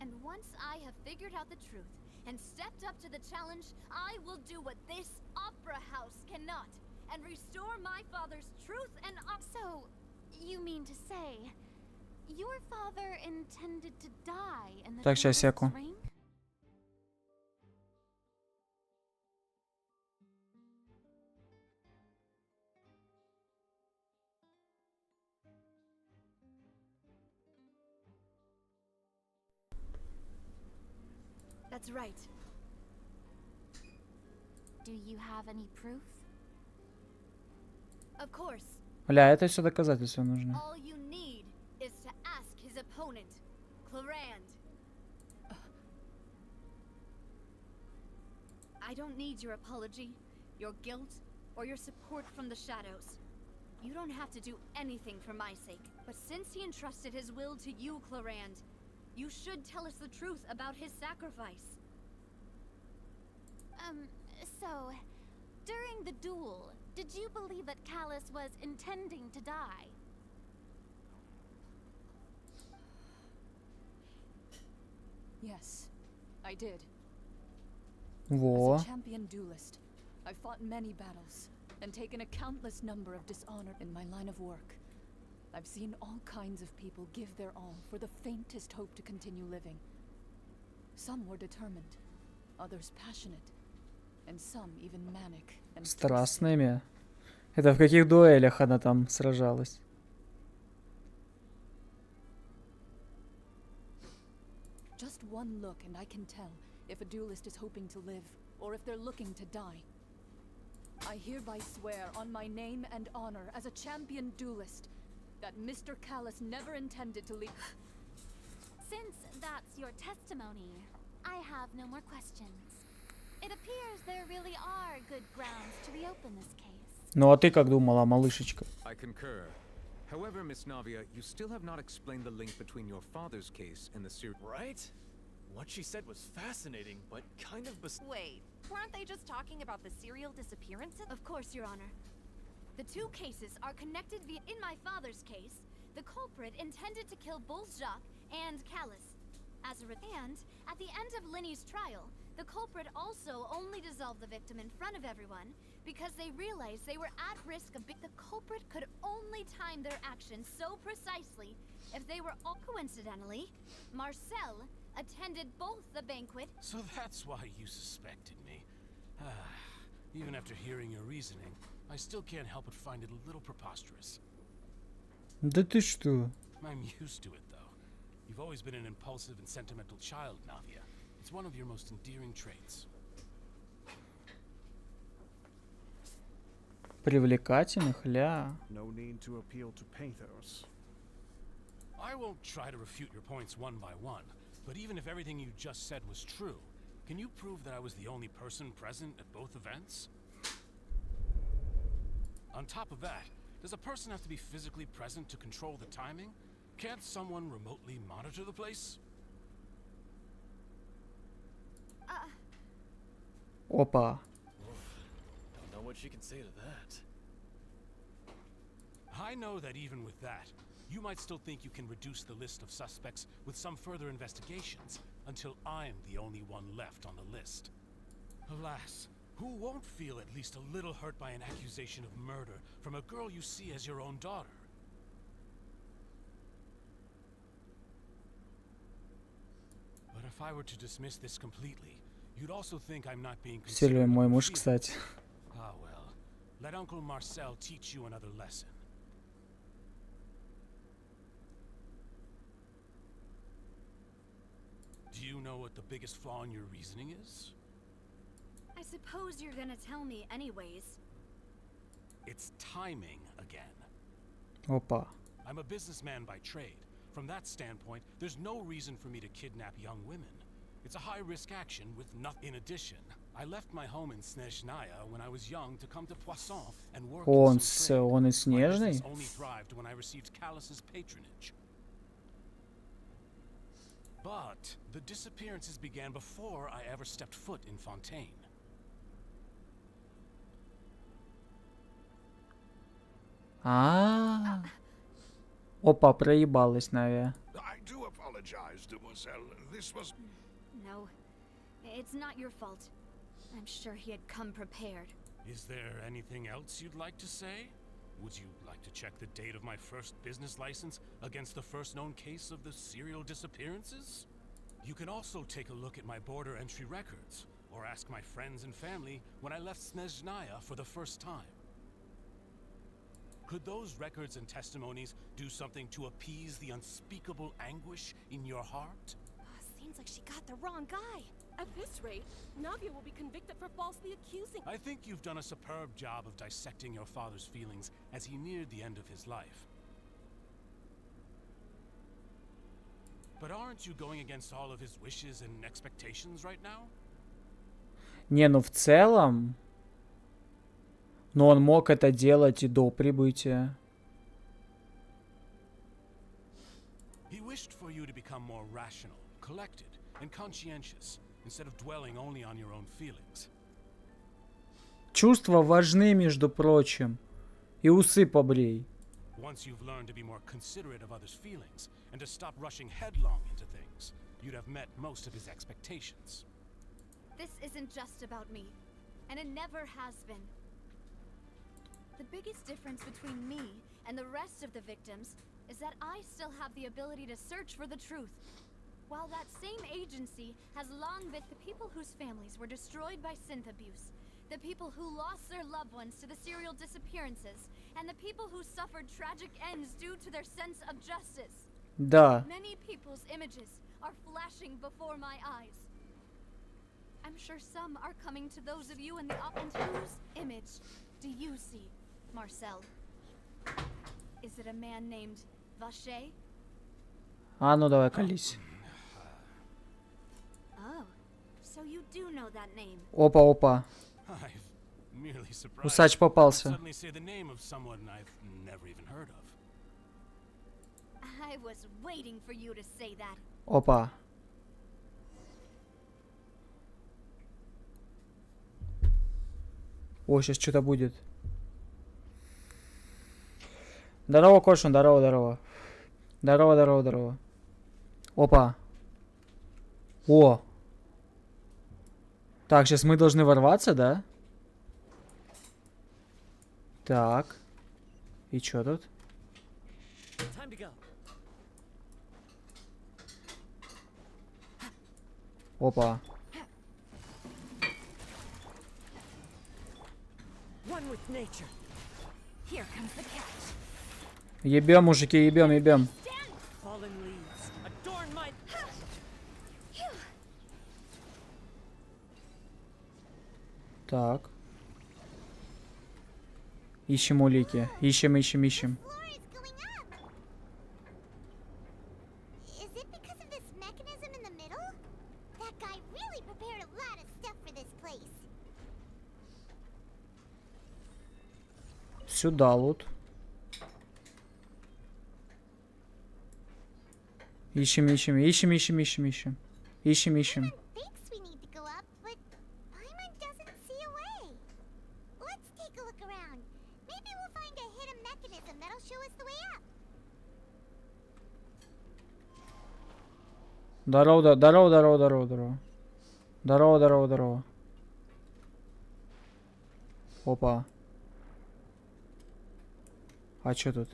Speaker 2: And once I have figured out the truth and stepped up to the challenge, I will do what this opera house cannot, and restore my father's truth and
Speaker 7: So, you mean to say, your father intended to die in the
Speaker 1: Так, сейчас,
Speaker 7: duelist's
Speaker 1: секу.
Speaker 7: ring?
Speaker 2: That's right.
Speaker 7: Do you have any proof?
Speaker 2: Of course.
Speaker 1: Бля, это все доказательства нужно.
Speaker 2: All you need is to ask his opponent, Clarand. I don't need your apology, your guilt, or your support from the shadows. You don't have to do anything for my sake. But since he entrusted his will to you, Clarand, you should tell us the truth about his sacrifice.
Speaker 7: So, during the duel, did you believe that Callus was intending to die?
Speaker 14: Yes, I did.
Speaker 1: Во.
Speaker 14: As a champion duelist, I've fought many battles and taken a countless number of dishonor in my line of work. I've seen all kinds of people give their all for the faintest hope to continue living. Some were determined, others passionate, and some even manic and
Speaker 1: Страстными. Это в каких дуэлях она там сражалась?
Speaker 14: Just one look and I can tell if a duelist is hoping to live or if they're looking to die. I hereby swear on my name and honor as a champion duelist that Mr. Callus never intended to leave.
Speaker 7: Since that's your testimony, I have no more questions. It appears there really are good grounds to reopen this case.
Speaker 1: Ну а ты как думала, малышечка?
Speaker 9: I concur. However, Miss Navia, you still have not explained the link between your father's case and the
Speaker 11: Right? What she said was fascinating, but kind of
Speaker 12: Wait, weren't they just talking about the serial disappearances?
Speaker 2: Of course, Your Honor. The two cases are connected via. In my father's case, the culprit intended to kill both Jacques and Callus. And at the end of Linny's trial, the culprit also only dissolved the victim in front of everyone because they realized they were at risk of. The culprit could only time their actions so precisely if they were all. Coincidentally, Marcel attended both the banquet.
Speaker 6: So that's why you suspected me. Even after hearing your reasoning, I still can't help but find it a little preposterous.
Speaker 1: Да ты что?
Speaker 6: I'm used to it, though. You've always been an impulsive and sentimental child, Navia. It's one of your most endearing traits.
Speaker 1: Привлекательных, ля.
Speaker 13: No need to appeal to pathos.
Speaker 6: I won't try to refute your points one by one, but even if everything you just said was true, can you prove that I was the only person present at both events? On top of that, does a person have to be physically present to control the timing? Can't someone remotely monitor the place?
Speaker 1: Опа.
Speaker 11: Don't know what she can say to that.
Speaker 6: I know that even with that, you might still think you can reduce the list of suspects with some further investigations until I'm the only one left on the list. Alas, who won't feel at least a little hurt by an accusation of murder from a girl you see as your own daughter? But if I were to dismiss this completely, you'd also think I'm not being
Speaker 1: Сильвия
Speaker 6: considerate
Speaker 1: мой
Speaker 6: of your
Speaker 1: муж, кстати.
Speaker 6: feelings. Ah well, let Uncle Marcel teach you another lesson. Do you know what the biggest flaw in your reasoning is?
Speaker 2: I suppose you're gonna tell me anyways.
Speaker 6: It's timing again.
Speaker 1: Опа.
Speaker 6: I'm a businessman by trade. From that standpoint, there's no reason for me to kidnap young women. It's a high-risk action with nothing. In addition, I left my home in Snezhnaya when I was young to come to Poisson and work in some trade.
Speaker 1: Он и
Speaker 6: My
Speaker 1: снежный?
Speaker 6: business only thrived when I received Callus's patronage. But the disappearances began before I ever stepped foot in Fontaine.
Speaker 1: Опа, проебалась, наверное.
Speaker 8: I do apologize, demoiselle. This was...
Speaker 2: No, it's not your fault. I'm sure he had come prepared.
Speaker 6: Is there anything else you'd like to say? Would you like to check the date of my first business license against the first known case of the serial disappearances? You can also take a look at my border entry records, or ask my friends and family when I left Snezhnaya for the first time. Could those records and testimonies do something to appease the unspeakable anguish in your heart?
Speaker 12: Seems like she got the wrong guy. At this rate, Navia will be convicted for falsely accusing.
Speaker 6: I think you've done a superb job of dissecting your father's feelings as he neared the end of his life. But aren't you going against all of his wishes and expectations right now?
Speaker 1: Не, ну в целом... Но он мог это делать и до прибытия.
Speaker 6: He wished for you to become more rational, collected, and conscientious, instead of dwelling only on your own feelings.
Speaker 1: Чувства важны, между прочим. И усы побрей.
Speaker 6: Once you've learned to be more considerate of others' feelings, and to stop rushing headlong into things, you'd have met most of his expectations.
Speaker 2: This isn't just about me, and it never has been. The biggest difference between me and the rest of the victims is that I still have the ability to search for the truth. While that same agency has long been the people whose families were destroyed by synth abuse, the people who lost their loved ones to the serial disappearances, and the people who suffered tragic ends due to their sense of justice.
Speaker 1: Да.
Speaker 2: Many people's images are flashing before my eyes. I'm sure some are coming to those of you in the and whose image do you see, Marcel? Is it a man named Vacher?
Speaker 1: А ну давай колись.
Speaker 2: Oh, so you do know that name.
Speaker 1: Опа, опа.
Speaker 6: I've merely surprised.
Speaker 1: Усач попался.
Speaker 6: Suddenly say the name of someone I've never even heard of.
Speaker 2: I was waiting for you to say that.
Speaker 1: Опа. О, сейчас что-то будет. Здорово, Кошин, здорово, здорово. Здорово, здорово, здорово. Опа. О. Так, сейчас мы должны ворваться, да? Так. И чё тут? Опа. Ебем, мужики, ебем, ебем. Так. Ищем улики. Ищем, ищем, ищем. Сюда лут. Ищем, ищем, ищем, ищем, ищем, ищем. Ищем, ищем. Здорово, здорово, здорово, здорово, здорово. Здорово, здорово, здорово. Опа. А чё тут?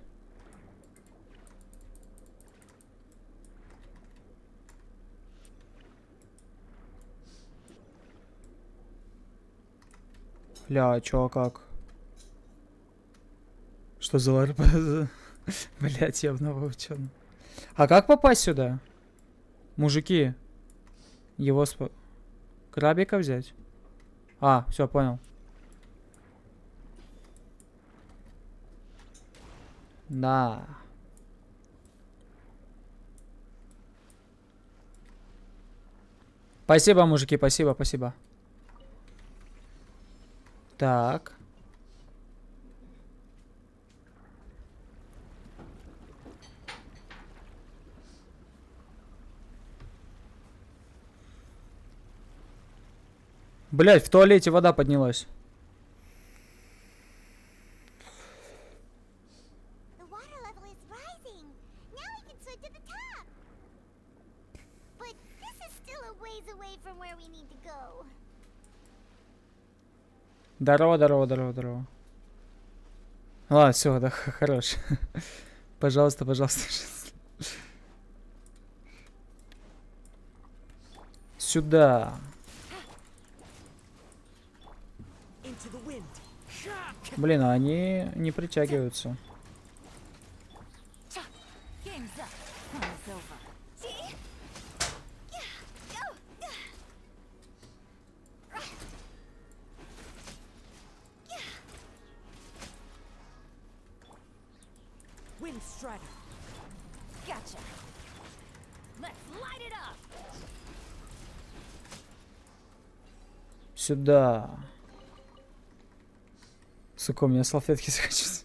Speaker 1: Бля, а чё, а как? Что за ларп? Блять, явно учёный. А как попасть сюда? Мужики. Его крабика взять? А, все, понял. Да. Спасибо, мужики, спасибо, спасибо. Так. Блять, в туалете вода поднялась.
Speaker 7: The water level is rising. Now we can swim to the top. But this is still a ways away from where we need to go.
Speaker 1: Здорово, здорово, здорово, здорово. Ладно, все, да, хорош. Пожалуйста, пожалуйста. Сюда. Блин, а они не притягиваются. Сюда. Сука, у меня салфетки захочется.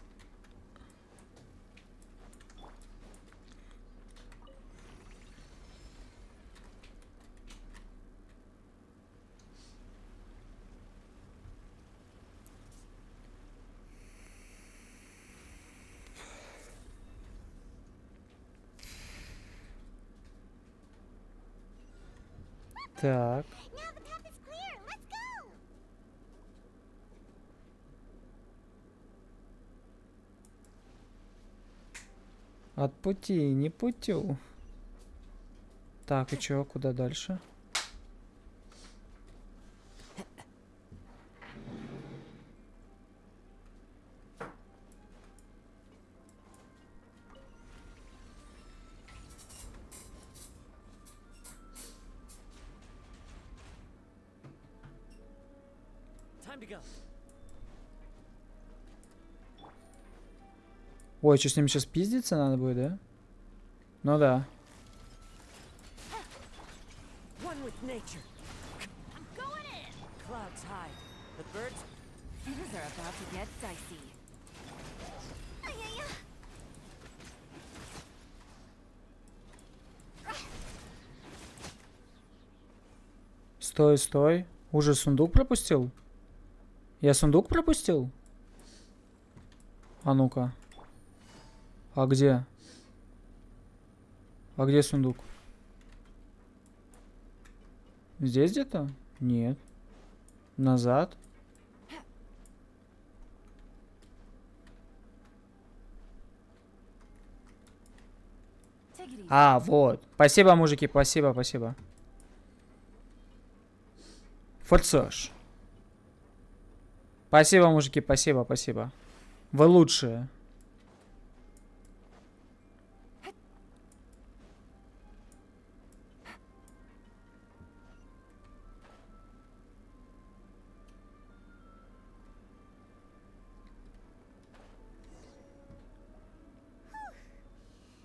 Speaker 1: Так.
Speaker 7: Now the path is clear. Let's go.
Speaker 1: От пути не путю. Так, и чё, куда дальше?
Speaker 10: Time to go.
Speaker 1: Ой, что с ним сейчас пиздиться надо будет, да? Ну да.
Speaker 10: One with nature.
Speaker 2: I'm going in.
Speaker 10: Clouds high. The birds.
Speaker 12: Things are about to get dicey.
Speaker 1: Стой, стой. Уже сундук пропустил? Я сундук пропустил? А ну-ка. А где? А где сундук? Здесь где-то? Нет. Назад. А, вот. Спасибо, мужики, спасибо, спасибо. Форсаж. Спасибо, мужики, спасибо, спасибо. Вы лучшие.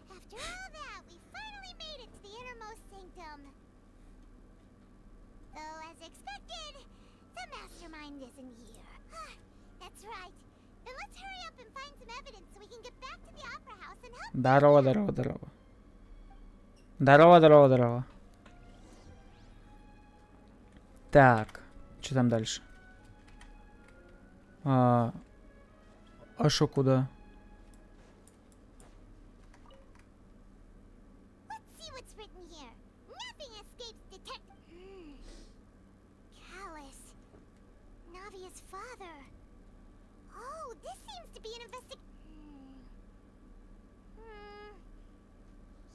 Speaker 7: After all that, we finally made it to the innermost sanctum. Though, as expected, the mastermind isn't here. That's right. Then let's hurry up and find some evidence so we can get back to the opera house and help.
Speaker 1: Здорово, здорово, здорово. Здорово, здорово, здорово. Так, что там дальше? А шо куда?
Speaker 7: Let's see what's written here. Nothing escapes Callus. Navia's father. Oh, this seems to be an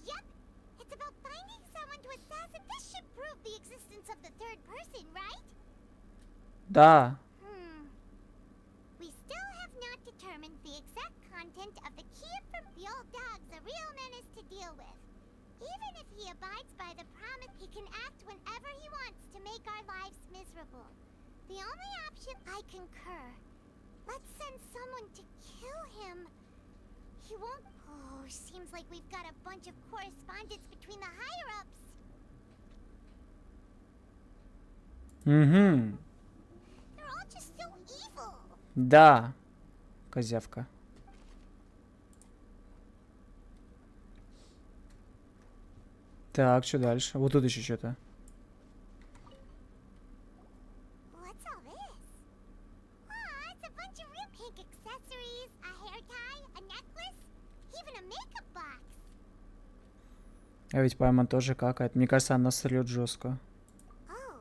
Speaker 7: Yep. It's about finding someone to assassinate. This should prove the existence of the third person, right?
Speaker 1: Да.
Speaker 7: We still have not determined the exact content of the key from the old dog's a real menace to deal with. Even if he abides by the promise, he can act whenever he wants to make our lives miserable. The only option, I concur. Let's send someone to kill him. He won't. Oh, seems like we've got a bunch of correspondence between the higher-ups.
Speaker 1: Угу.
Speaker 7: They're all just so evil.
Speaker 1: Да, козявка. Так, что дальше? Вот тут еще что-то.
Speaker 7: What's all this? Ah, it's a bunch of real pink accessories, a hair tie, a necklace, even a makeup box.
Speaker 1: А ведь Пайман тоже какает. Мне кажется, она срет жестко.
Speaker 7: Oh,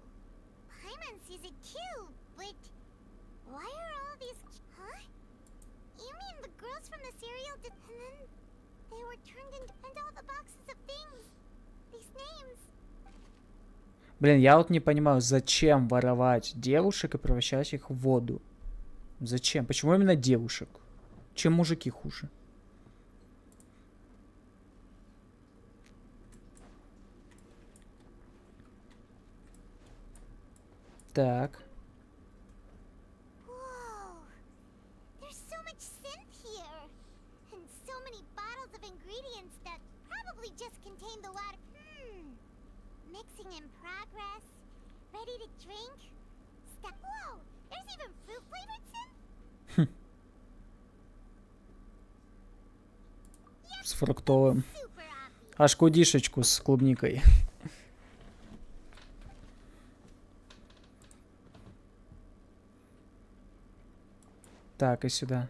Speaker 7: Paimon sees it too, but why are all these? Huh? You mean the girls from the serial did, and then they were turned into and all the boxes of things, these names.
Speaker 1: Блин, я вот не понимаю, зачем воровать девушек и превращать их в воду? Зачем? Почему именно девушек? Чем мужики хуже? Так.
Speaker 7: Whoa, there's so much synth here, and so many bottles of ingredients that probably just contain the water. Mixing in progress, ready to drink. Step. Whoa, there's even fruit flavored synth.
Speaker 1: С фруктовым.
Speaker 7: Super obvious.
Speaker 1: Аж кудишечку с клубникой. Так, и сюда.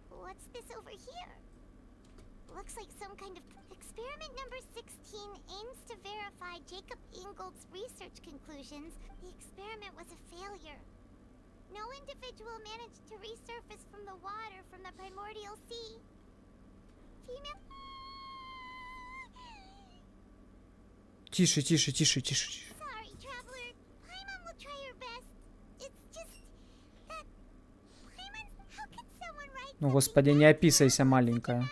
Speaker 7: What's this over here? Looks like some kind of experiment number 16 aims to verify Jacob Ingold's research conclusions. The experiment was a failure. No individual managed to resurface from the water from the primordial sea. Female.
Speaker 1: Тише, тише, тише, тише.
Speaker 7: Sorry, traveler. Paimon will try her best. It's just that Paimon, how could someone write
Speaker 1: Ну, господи, не описайся, маленькая.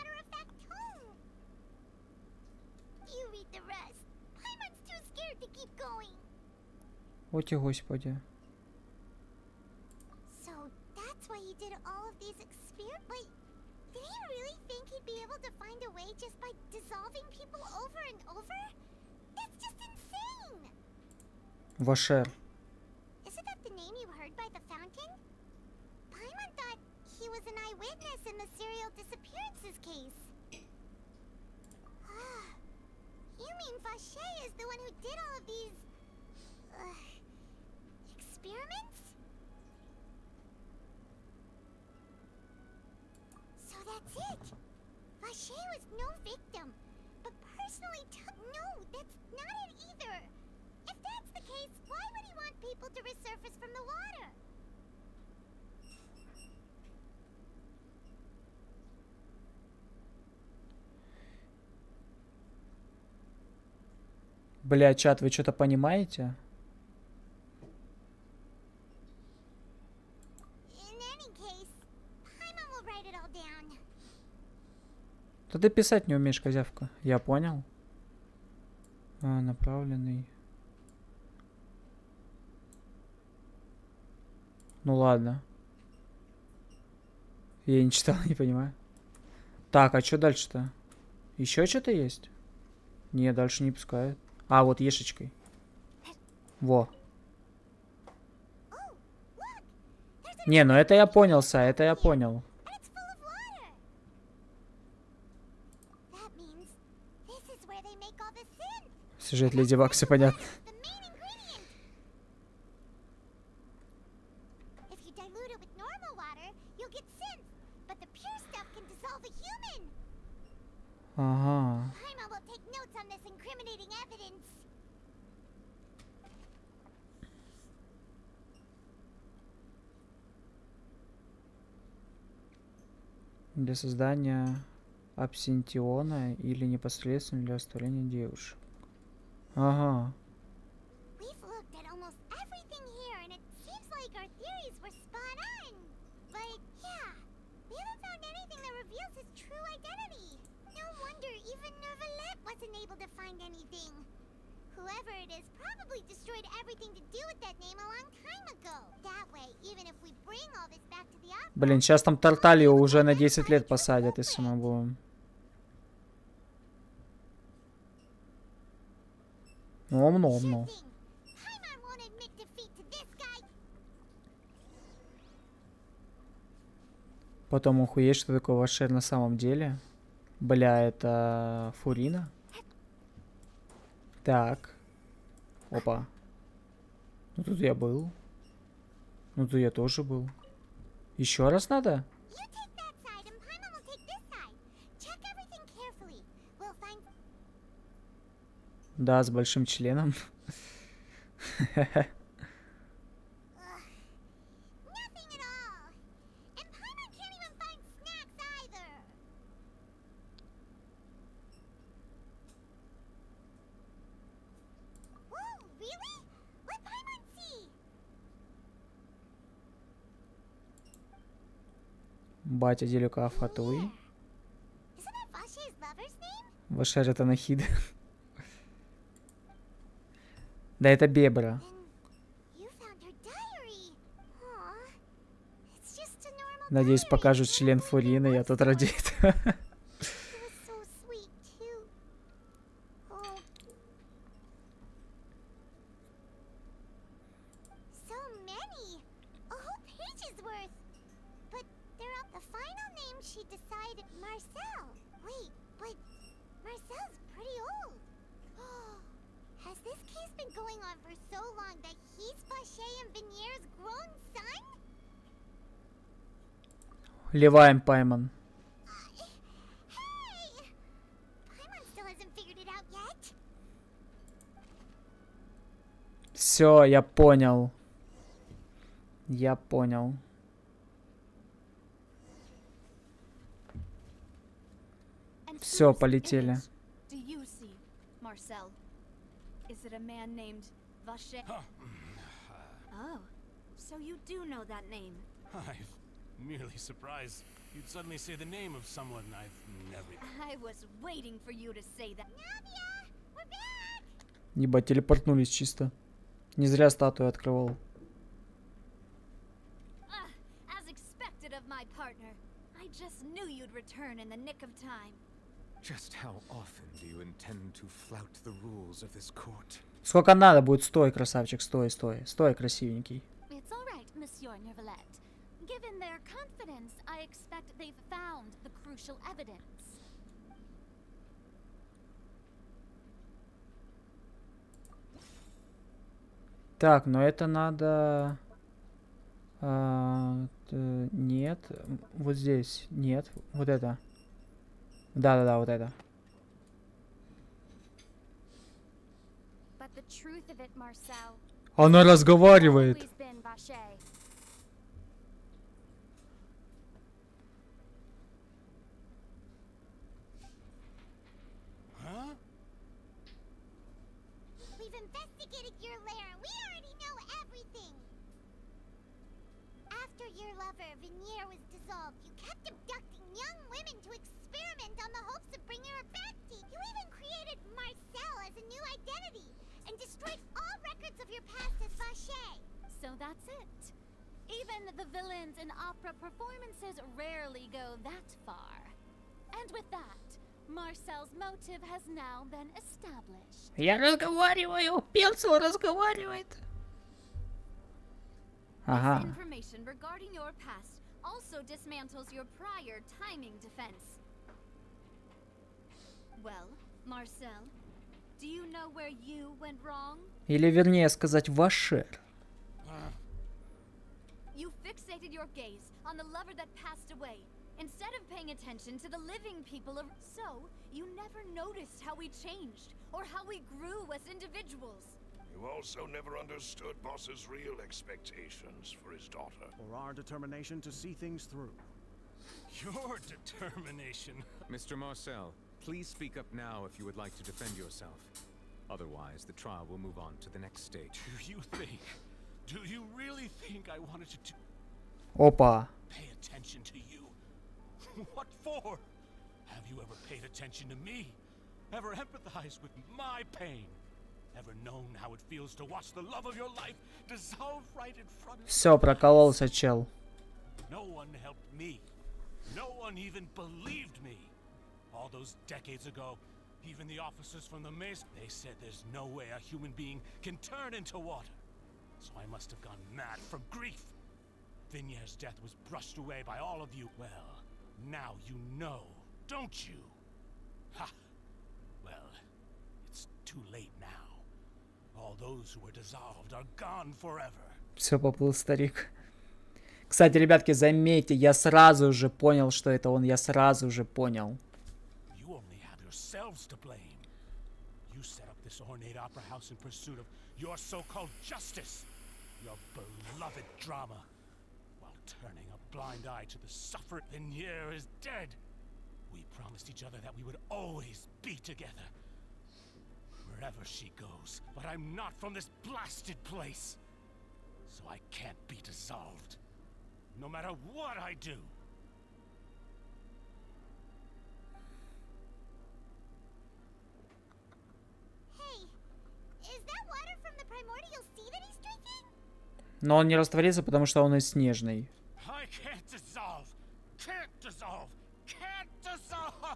Speaker 7: You read the rest. Paimon's too scared to keep going.
Speaker 1: Оти, господи.
Speaker 7: So that's why he did all of these experiments. But did he really think he'd be able to find a way just by dissolving people over and over? That's just insane.
Speaker 1: Вашер.
Speaker 7: Isn't that the name you heard by the fountain? Paimon thought he was an eyewitness in the serial disappearances case. You mean Vache is the one who did all of these experiments? So that's it. Vache was no victim, but personally no, that's not it either. If that's the case, why would he want people to resurface from the water?
Speaker 1: Бля, чат, вы что-то понимаете?
Speaker 7: In any case, Paimon will write it all down.
Speaker 1: Да ты писать не умеешь, козявка. Я понял. А, направленный. Ну ладно. Я не читал, не понимаю. Так, а что дальше-то? Еще что-то есть? Не, дальше не пускают. А, вот ешечкой. Во. Не, ну это я понял, Са, это я понял.
Speaker 7: That means this is where they make all the synth.
Speaker 1: Сюжет Леди Баг, все понятно.
Speaker 7: The main ingredient. If you dilute it with normal water, you'll get synth. But the pure stuff can dissolve a human.
Speaker 1: Ага.
Speaker 7: Paimon will take notes on this incriminating evidence.
Speaker 1: Для создания абсентиона или непосредственно для оставления девушек. Ага.
Speaker 7: We've looked at almost everything here, and it seems like our theories were spot on. But yeah, we haven't found anything that reveals his true identity. No wonder even Nervalette wasn't able to find anything. Whoever it is probably destroyed everything to do with that name a long time ago. That way, even if we bring all this back to the opera,
Speaker 1: Блин, сейчас там Тарталью уже на 10 лет посадят, если мы будем. Ом-ном-ном.
Speaker 7: Paimon won't
Speaker 1: Потом охуеть, что такое Вашер на самом деле. Бля, это Фурина. Так. Опа. Ну тут я был. Ну тут я тоже был. Еще раз надо? Да, с большим членом. Батя Делюка Фатуи. Вашер это Нахид. Да это Бебра. Надеюсь, покажут член Фурины, я тут ради этого. Леваем Пайман. Все, я понял. Я понял. Все, полетели.
Speaker 6: I'm merely surprised you'd suddenly say the name of someone I've never...
Speaker 2: I was waiting for you to say that.
Speaker 1: Ебать, телепортнулись чисто. Не зря статую открывал.
Speaker 2: As expected of my partner. I just knew you'd return in the nick of time.
Speaker 9: Just how often do you intend to flout the rules of this court?
Speaker 1: Сколько надо будет? Стой, красавчик, стой, стой. Стой, красивенький.
Speaker 12: It's all right, Monsieur Neuvillette. Given their confidence, I expect they've found the crucial evidence.
Speaker 1: Так, но это надо... нет. Вот здесь. Нет. Вот это. Да-да-да, вот это.
Speaker 12: But the truth of it, Marcel,
Speaker 1: Она разговаривает.
Speaker 12: always been Vacher.
Speaker 7: We've investigated your lair. We already know everything. After your lover, Veneer, was dissolved, you kept abducting young women to experiment on the hopes of bringing her back to you. You even created Marcel as a new identity and destroyed all records of your past as Vacher.
Speaker 12: So that's it. Even the villains in opera performances rarely go that far. And with that, Marcel's motive has now been established.
Speaker 1: Я разговариваю. Пенсил разговаривает. Ага.
Speaker 2: This information regarding your past also dismantles your prior timing defense. Well, Marcel, do you know where you went wrong?
Speaker 1: Или вернее сказать, Вашер.
Speaker 2: You fixated your gaze on the lover that passed away, instead of paying attention to the living people of... So, you never noticed how we changed, or how we grew as individuals.
Speaker 8: You also never understood Boss's real expectations for his daughter.
Speaker 13: Or our determination to see things through.
Speaker 6: Your determination.
Speaker 9: Mr. Marcel, please speak up now if you would like to defend yourself. Otherwise, the trial will move on to the next stage.
Speaker 6: Do you really think I wanted to
Speaker 1: Опа.
Speaker 6: pay attention to you? What for? Have you ever paid attention to me? Ever empathized with my pain? Ever known how it feels to watch the love of your life dissolve right in front of you?
Speaker 1: Все, прокололся, чел.
Speaker 6: No one helped me. No one even believed me. All those decades ago, even the officers from the Mace, they said there's no way a human being can turn into water. So I must have gone mad from grief. Vignier's death was brushed away by all of you. Well, now you know, don't you? Ha! Well, it's too late now. All those who were dissolved are gone forever.
Speaker 1: Все, поплыл старик. Кстати, ребятки, заметьте, я сразу же понял, что это он. Я сразу же понял.
Speaker 6: You only have yourselves to blame. You set up this ornate opera house in pursuit of your so-called justice, your beloved drama, while turning a blind eye to the suffering. Vignier is dead. We promised each other that we would always be together. Wherever she goes, but I'm not from this blasted place. So I can't be dissolved. No matter what I do.
Speaker 7: Hey, is that water from the primordial sea that he's drinking?
Speaker 1: Но он не растворится, потому что он и снежный.
Speaker 6: I can't dissolve. Can't dissolve. Can't dissolve.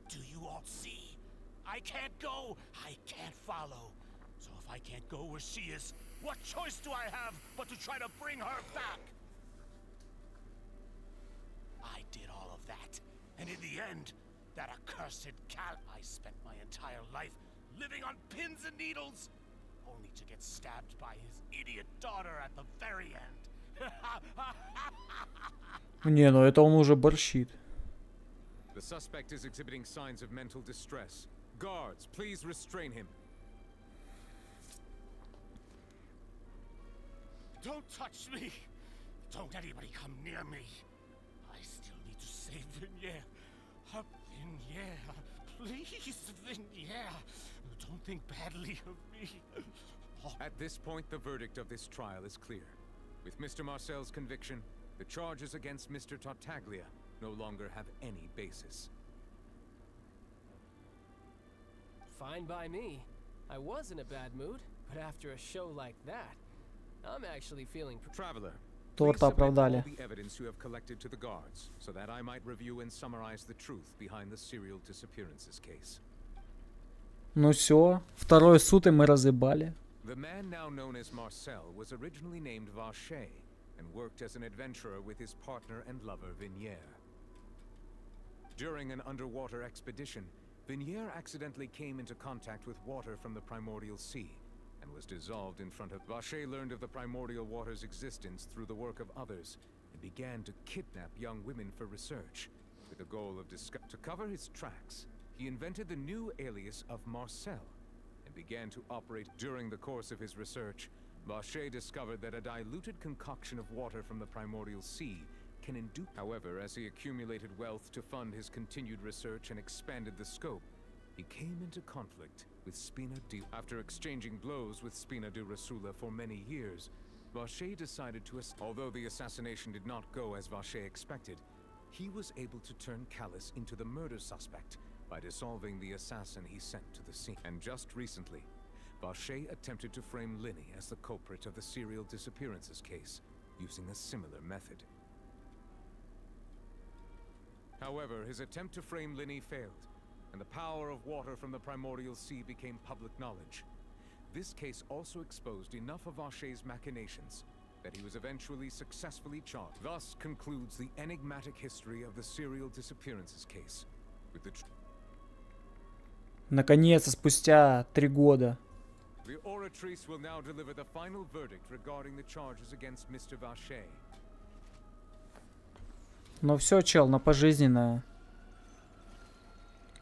Speaker 6: Do you all see? I can't go. I can't follow. So if I can't go where she is, what choice do I have but to try to bring her back? I did all of that, and in the end, that accursed cat. I spent my entire life living on pins and needles, only to get stabbed by his idiot daughter at the very end.
Speaker 1: Не, ну это он уже борщит.
Speaker 9: The suspect is exhibiting signs of mental distress. Guards, please restrain him.
Speaker 6: Don't touch me! Don't anybody come near me! I still need to save Vignier. Vignier, please, Vignier. Don't think badly of me.
Speaker 9: At this point, the verdict of this trial is clear. With Mr. Marcel's conviction, the charges against Mr. Tartaglia no longer have any basis.
Speaker 10: Fine by me. I was in a bad mood, but after a show like that, I'm actually feeling...
Speaker 9: Traveler,
Speaker 1: Торта
Speaker 9: please submit all
Speaker 1: оправдали.
Speaker 9: the evidence you have collected to the guards, so that I might review and summarize the truth behind the serial disappearances case.
Speaker 1: Ну все, второй суд и мы разъебали.
Speaker 9: The man now known as Marcel was originally named Vacher and worked as an adventurer with his partner and lover Vignier. During an underwater expedition, Vignier accidentally came into contact with water from the primordial sea and was dissolved in front of... Vacher learned of the primordial water's existence through the work of others and began to kidnap young women for research, with the goal of to cover his tracks. He invented the new alias of Marcel and began to operate. During the course of his research, Vacher discovered that a diluted concoction of water from the primordial sea can induce... However, as he accumulated wealth to fund his continued research and expanded the scope, he came into conflict with Spina di... After exchanging blows with Spina di Rosula for many years, Vacher decided to... Although the assassination did not go as Vacher expected, he was able to turn Callus into the murder suspect by dissolving the assassin he sent to the scene. And just recently, Vacher attempted to frame Linny as the culprit of the serial disappearances case, using a similar method. However, his attempt to frame Linny failed, and the power of water from the primordial sea became public knowledge. This case also exposed enough of Vacher's machinations that he was eventually successfully charged. Thus concludes the enigmatic history of the serial disappearances case, with the...
Speaker 1: Наконец-то, спустя 3 года.
Speaker 9: The oratrice will now deliver the final verdict regarding the charges against Mr. Vacher.
Speaker 1: Ну все, чел, на пожизненное.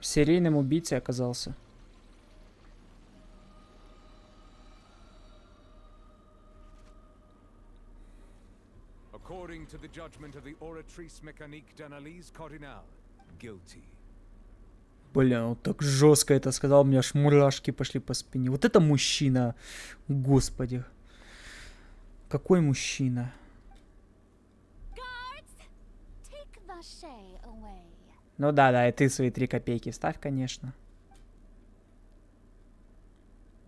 Speaker 1: Серийным убийцей оказался.
Speaker 9: According to the judgment of the oratrice mécanique d'analyse cardinale, guilty.
Speaker 1: Бля, он так жестко это сказал, у меня аж мурашки пошли по спине. Вот это мужчина, господи. Какой мужчина. Ну да, и ты свои 3 копейки вставь, конечно.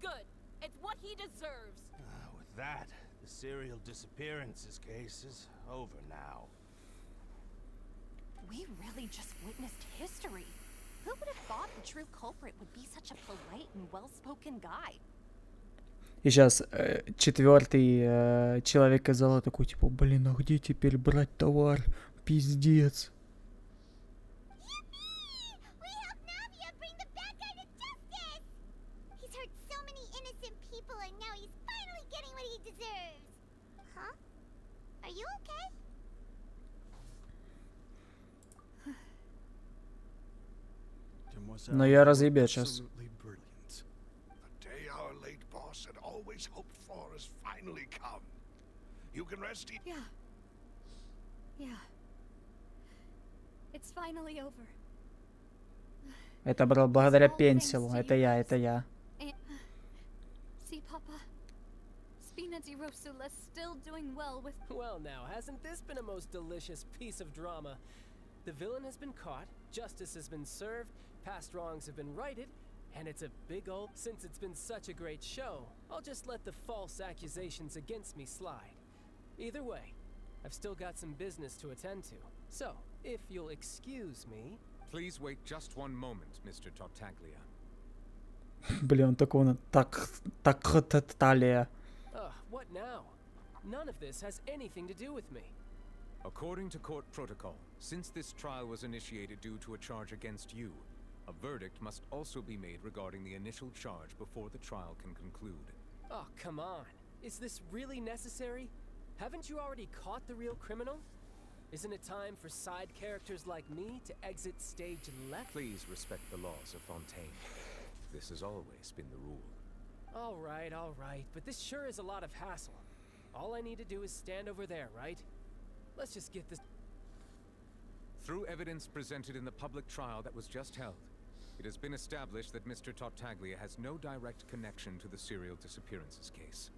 Speaker 11: With that, the serial disappearances case is over now.
Speaker 12: We really just witnessed history. Who would have thought the true culprit would be such a polite and well-spoken guy?
Speaker 1: И сейчас четвертый человек из зала такой, типа, блин, а где теперь брать товар? Пиздец.
Speaker 7: We helped Navia bring the bad guy to justice! He's hurt so many innocent people and now he's finally getting what he deserves. Huh? Are you okay?
Speaker 1: Но я разъебет сейчас.
Speaker 8: The day our late boss had always hoped for has finally come. You can rest easy.
Speaker 2: Yeah. Yeah. It's finally over.
Speaker 1: Это благодаря пенсилу. Это я, это я.
Speaker 2: See, Papa? Spina di Rosula's still doing well with...
Speaker 10: Well now, hasn't this been a most delicious piece of drama? The villain has been caught, justice has been served, past wrongs have been righted, and it's a big old... Since it's been such a great show, I'll just let the false accusations against me slide. Either way, I've still got some business to attend to. So, if you'll excuse me...
Speaker 9: Please wait just one moment, Mr. Tartaglia.
Speaker 1: Блин, он такого талия.
Speaker 10: What now? None of this has anything to do with me.
Speaker 9: According to court protocol, since this trial was initiated due to a charge against you, a verdict must also be made regarding the initial charge before the trial can conclude.
Speaker 10: Oh, come on. Is this really necessary? Haven't you already caught the real criminal? Isn't it time for side characters like me to exit stage left?
Speaker 9: Please respect the laws of Fontaine. This has always been the rule.
Speaker 10: All right, but this sure is a lot of hassle. All I need to do is stand over there, right? Let's just get this...
Speaker 9: Through evidence presented in the public trial that was just held, it has been established that Mr. Tartaglia has no direct connection to the serial disappearances case.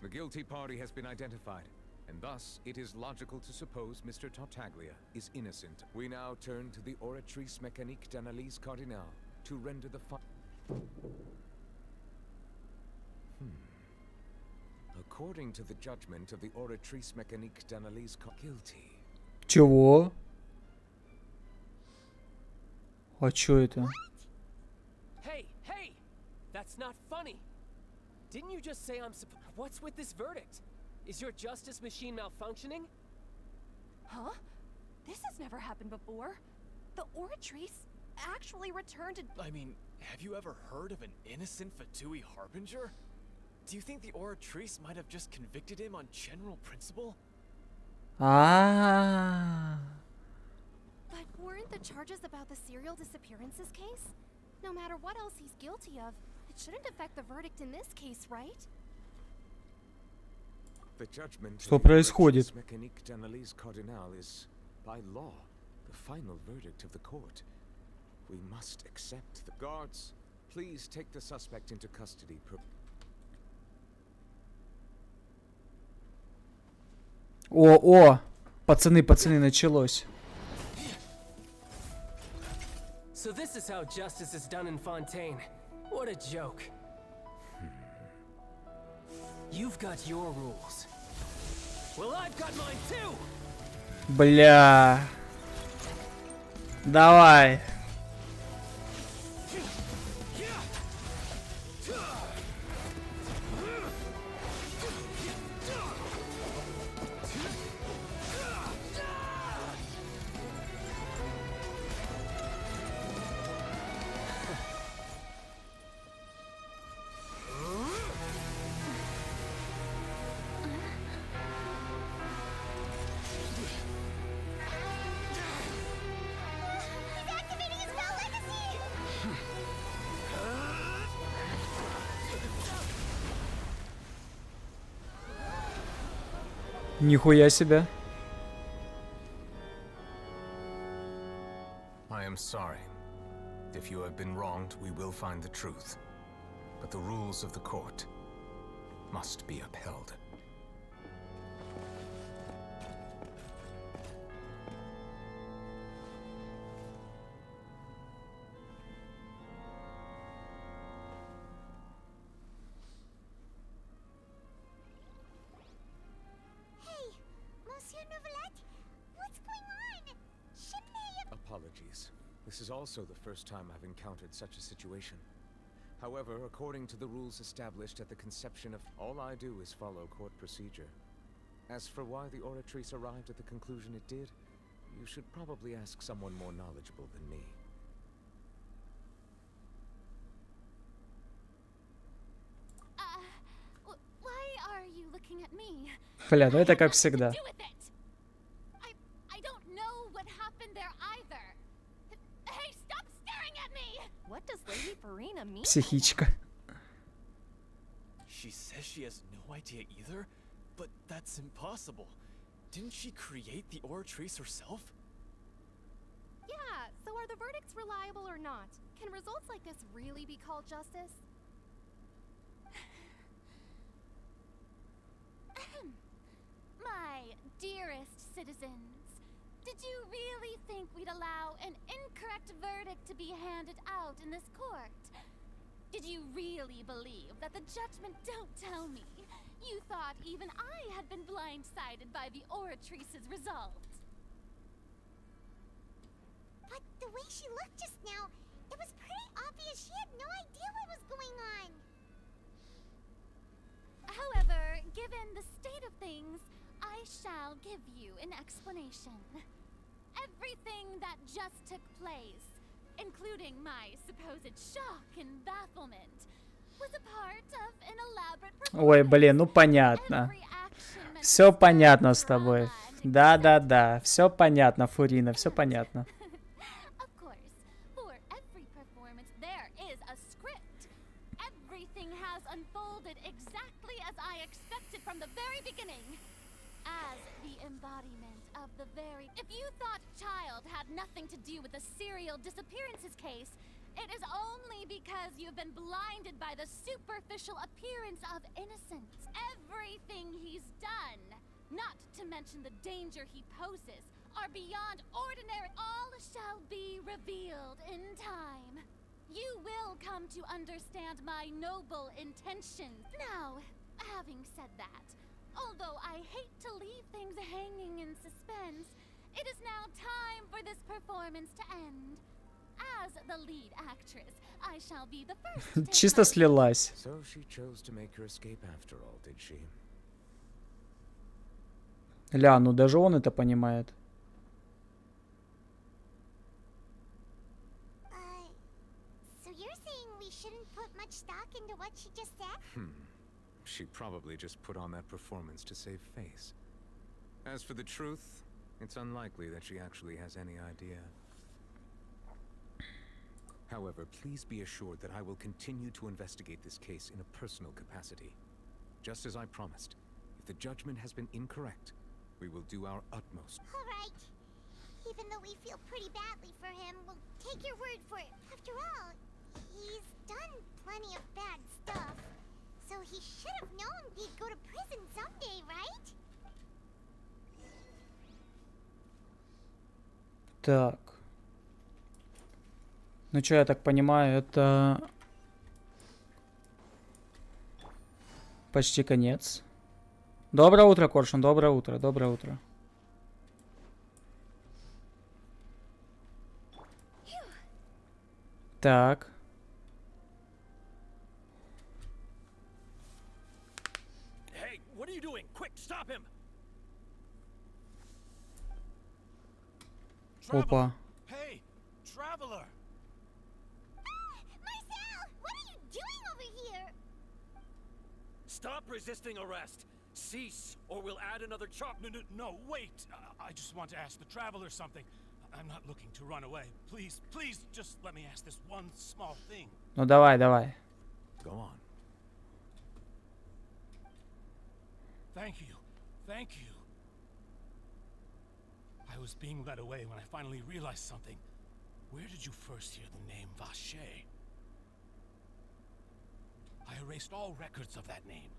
Speaker 9: The guilty party has been identified, and thus it is logical to suppose Mr. Tartaglia is innocent. We now turn to the Oratrice Mécanique d'Analyse Cardinale to render the According to the judgment of the Oratrice Mécanique d'Analyse guilty.
Speaker 1: Чего? А чё это?
Speaker 10: Hey! That's not funny! Didn't you just say I'm What's with this verdict? Is your justice machine malfunctioning?
Speaker 5: Huh? This has never happened before. The Oratrice actually returned to...
Speaker 15: I mean, have you ever heard of an innocent Fatui Harbinger? Do you think the Oratrice might have just convicted him on general principle?
Speaker 1: Ah.
Speaker 2: But weren't the charges about the serial disappearances case? No matter what else he's guilty of, it shouldn't affect the verdict in this case, right?
Speaker 9: The judgment
Speaker 1: Что происходит?
Speaker 9: Mécanique d'Analyse Cardinale is, by law, the final verdict of the court. We must accept the guards. Please take the suspect into custody.
Speaker 1: О, пацаны, началось.
Speaker 10: So this is how justice is done in Fontaine. What a joke. You've got your rules. Well, I've got mine too.
Speaker 1: Бля. Давай. Нихуя себе.
Speaker 9: I am sorry. If you have been wronged, we will find the truth. But the rules of the court must be upheld. Apologies. This is also the first time I've encountered such a situation. However, according to the rules established at the conception of... All I do is follow court procedure. As for why the Oratrice arrived at the conclusion it did, you should probably ask someone more knowledgeable than me.
Speaker 12: Why are you looking at me?
Speaker 1: Бля, ну это как всегда.
Speaker 12: I don't know what happened there either. Hey, stop staring at me!
Speaker 5: What does Lady Farina mean?
Speaker 1: Психичка.
Speaker 15: She says she has no idea either, but that's impossible. Didn't she create the Oratrice herself?
Speaker 5: Yeah, so are the verdicts reliable or not? Can results like this really be called justice?
Speaker 12: My dearest citizens, did you really think we'd allow an incorrect verdict to be handed out in this court? Did you really believe that the judgment... Don't tell me. You thought even I had been blindsided by the Oratrice's result.
Speaker 7: But the way she looked just now, it was pretty obvious she had no idea what was going on.
Speaker 12: However, given the state of things, I shall give you an explanation. Everything that just took place, including my supposed shock and bafflement, was a part of an elaborate performance.
Speaker 1: Ой, блин, ну понятно. Все понятно с тобой. Да-да-да, все понятно, Фурина, все понятно.
Speaker 12: Of course, for every performance there is a script. Everything has unfolded exactly as I expected from the very beginning. As the embodiment of the very... If you thought Child had nothing to do with the serial disappearances case, it is only because you've been blinded by the superficial appearance of innocence. Everything he's done, not to mention the danger he poses, are beyond ordinary. All shall be revealed in time. You will come to understand my noble intentions. Now, having said that, although I hate to leave things hanging in suspense, it is now time for this performance to end. As the lead actress, I shall be the first.
Speaker 1: Чисто слилась.
Speaker 9: So she chose to make her escape after all, did she?
Speaker 1: Ля, ну даже он это понимает.
Speaker 7: So you're saying we shouldn't put much stock into what she just said?
Speaker 9: She probably just put on that performance to save face. As for the truth, it's unlikely that she actually has any idea. However, please be assured that I will continue to investigate this case in a personal capacity. Just as I promised, if the judgment has been incorrect, we will do our utmost.
Speaker 7: All right. Even though we feel pretty badly for him, we'll take your word for it. After all, he's done plenty of bad stuff. So he should have known he'd go to prison someday, right?
Speaker 1: Так. Ну что, я так понимаю, это почти конец. Доброе утро, Коршун, доброе утро, доброе утро. Так.
Speaker 11: Hey, what are you doing? Quick, stop him!
Speaker 1: Опа.
Speaker 11: Hey, traveler!
Speaker 7: Marcel, what are you doing over here?
Speaker 11: Stop resisting arrest. Cease, or we'll add another charge.
Speaker 6: No, wait. I just want to ask the traveler something. I'm not looking to run away. Please, please, just let me ask this one small thing.
Speaker 1: Ну давай, давай.
Speaker 9: Go on.
Speaker 6: Thank you. Thank you. I was being led away when I finally realized something. Where did you first hear the name Vacher? I erased all records of that name.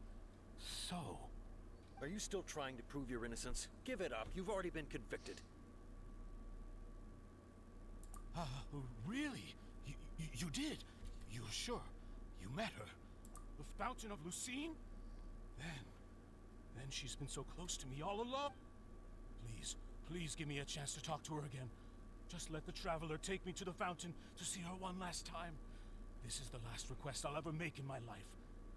Speaker 6: So...
Speaker 11: Are you still trying to prove your innocence? Give it up. You've already been convicted.
Speaker 6: Really? You did? You're sure? You met her? The Fountain of Lucine? Then she's been so close to me all along. Please, please give me a chance to talk to her again. Just let the traveler take me to the fountain to see her one last time. This is the last request I'll ever make in my life.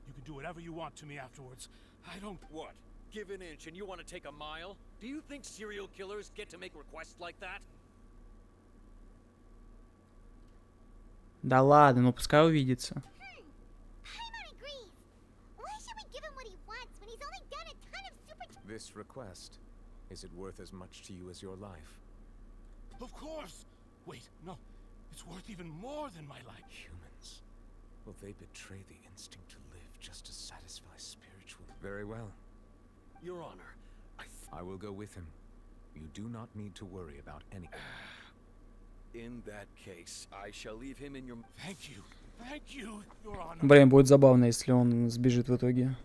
Speaker 6: You can do whatever you want to me afterwards. I don't...
Speaker 15: What? Give an inch and you want to take a mile? Do you think serial killers get to make requests like that?
Speaker 1: Да ладно, ну пускай увидится.
Speaker 9: This request, is it worth as much to you as your life?
Speaker 6: Of course! Wait, no. It's worth even more than my life.
Speaker 9: Humans. Will they betray the instinct to live just to satisfy spiritual? Very well.
Speaker 15: Your Honor,
Speaker 9: I will go with him. You do not need to worry about anything.
Speaker 15: In that case, I shall leave him in your...
Speaker 6: Thank you. Thank you, Your Honor.
Speaker 1: Блин, будет забавно, если он сбежит в итоге.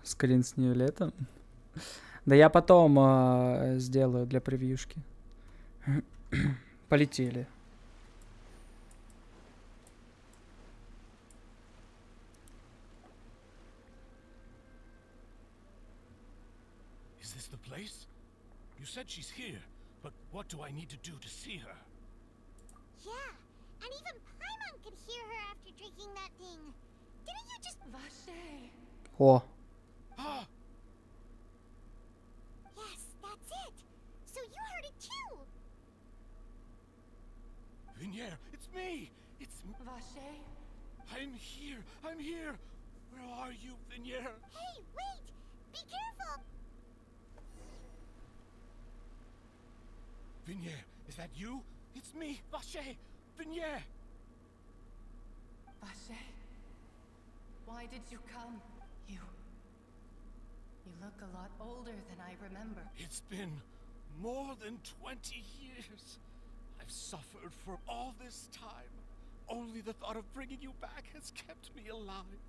Speaker 1: Скрин с нее летом. Да я потом сделаю для превьюшки. Полетели.
Speaker 6: Is this the place? You said she's here, but what do I need to do to see her?
Speaker 7: Yeah, and even Paimon could hear her after drinking that thing. Didn't you just...
Speaker 5: Vache.
Speaker 1: О.
Speaker 6: Ah!
Speaker 7: Yes, that's it. So you heard it too.
Speaker 6: Vinier, it's me! It's...
Speaker 5: Vache?
Speaker 6: I'm here! I'm here! Where are you, Vinier?
Speaker 7: Hey, wait! Be careful!
Speaker 6: Vinier, is that you? It's me, Vache! Vinier!
Speaker 5: Vache? Why did you come? You look a lot older than I remember.
Speaker 6: It's been more than 20 years. I've suffered for all this time. Only the thought of bringing you back has kept me alive.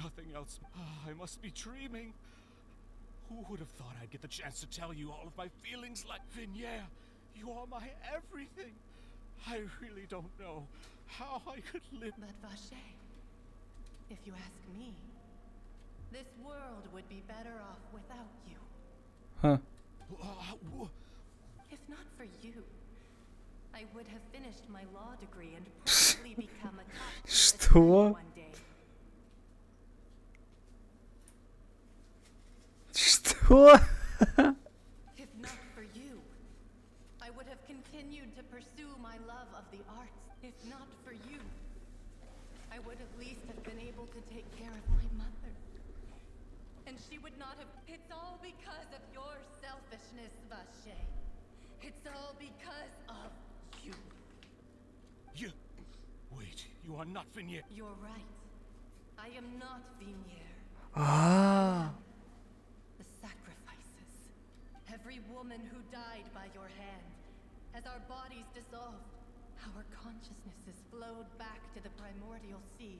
Speaker 6: Nothing else. I must be dreaming. Who would have thought I'd get the chance to tell you all of my feelings like Vinier? You are my everything. I really don't know how I could live.
Speaker 5: But Vache, if you ask me, this world would be better off without you.
Speaker 1: Huh.
Speaker 5: If not for you, I would have finished my law degree and probably become a top tier attorney one day.
Speaker 1: Что?
Speaker 5: If not for you, I would have continued to pursue my love of the arts. If not for you, I would at least have been able to take care of my mother. And she would not have... It's all because of your selfishness, Vache. It's all because of you.
Speaker 6: You... Wait, you are not Vinier.
Speaker 5: You're right. I am not Vinier.
Speaker 1: Ah.
Speaker 5: The sacrifices. Every woman who died by your hand. As our bodies dissolved, our consciousnesses flowed back to the primordial sea.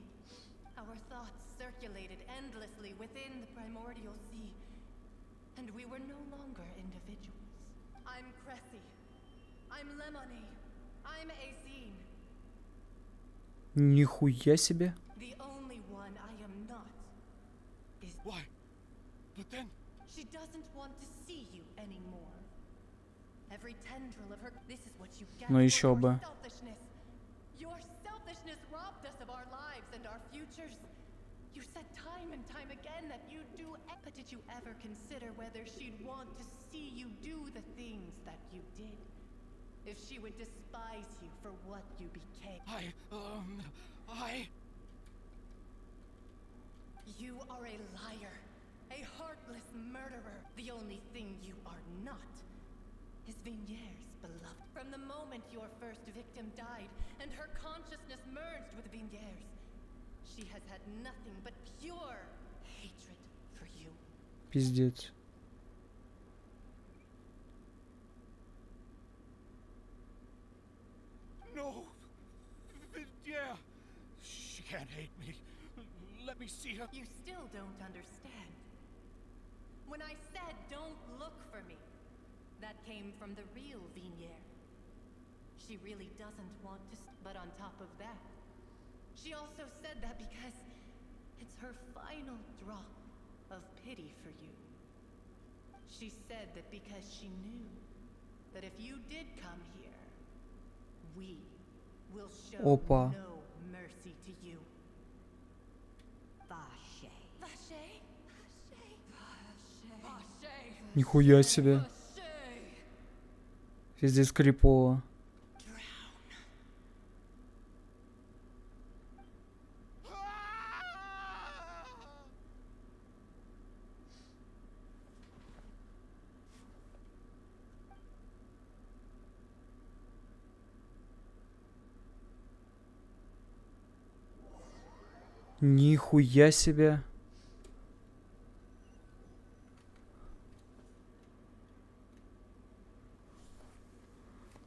Speaker 5: Our thoughts circulated endlessly within the primordial sea. And we were no longer individuals. I'm Cressy. I'm Lemony. I'm Azine.
Speaker 1: Нихуя себе.
Speaker 5: The only one I am not is...
Speaker 6: Why? But then...
Speaker 5: She doesn't want to see you anymore. Every tendril of her... This is what you get
Speaker 1: Ну еще бы.
Speaker 5: Your selfishness robbed us of our lives and our futures. You said time and time again that you'd do... But did you ever consider whether she'd want to see you do the things that you did? If she would despise you for what you became? You are a liar. A heartless murderer. The only thing you are not is Vinier's beloved. From the moment your first victim died and her consciousness merged with Vinier's, she has had nothing but pure hatred for you.
Speaker 1: Пиздец.
Speaker 6: No! Yeah! She can't hate me. Let me see her.
Speaker 5: You still don't understand. When I said don't look for me, that came from the real Vinier. She really doesn't want to, but on top of that, she also said that because it's her final drop of pity for you. She said that because she knew that if you did come here, we will show
Speaker 1: Опа.
Speaker 5: no mercy to you. Vache. Vache? Vache. Vache.
Speaker 1: Нихуя себе. Везде скрипово. Нихуя себе.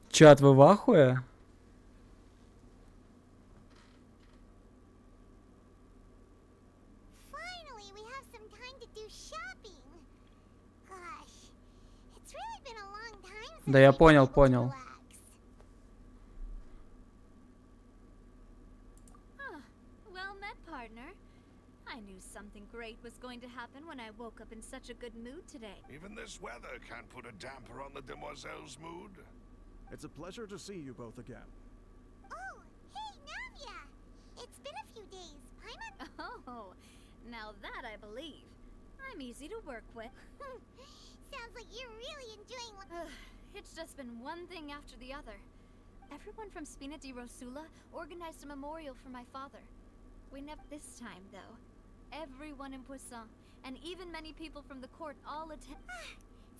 Speaker 1: Чат, вы в ахуе?
Speaker 7: Finally, we have some time to do shopping. Gosh, it's really been a long time since
Speaker 1: Да я
Speaker 7: we've been able to
Speaker 1: понял.
Speaker 7: relax.
Speaker 2: Well met, partner. I knew something great was going to happen when I woke up in such a good mood today.
Speaker 8: Even this weather can't put a damper on the demoiselle's mood.
Speaker 13: It's a pleasure to see you both again.
Speaker 7: Oh, hey, Navia! It's been a few days.
Speaker 2: Oh, now that I believe. I'm easy to work with.
Speaker 7: Sounds like you're really enjoying what...
Speaker 2: It's just been one thing after the other. Everyone from Spina di Rosula organized a memorial for my father. We never this time, though. Everyone in Poisson, and even many people from the court all attend.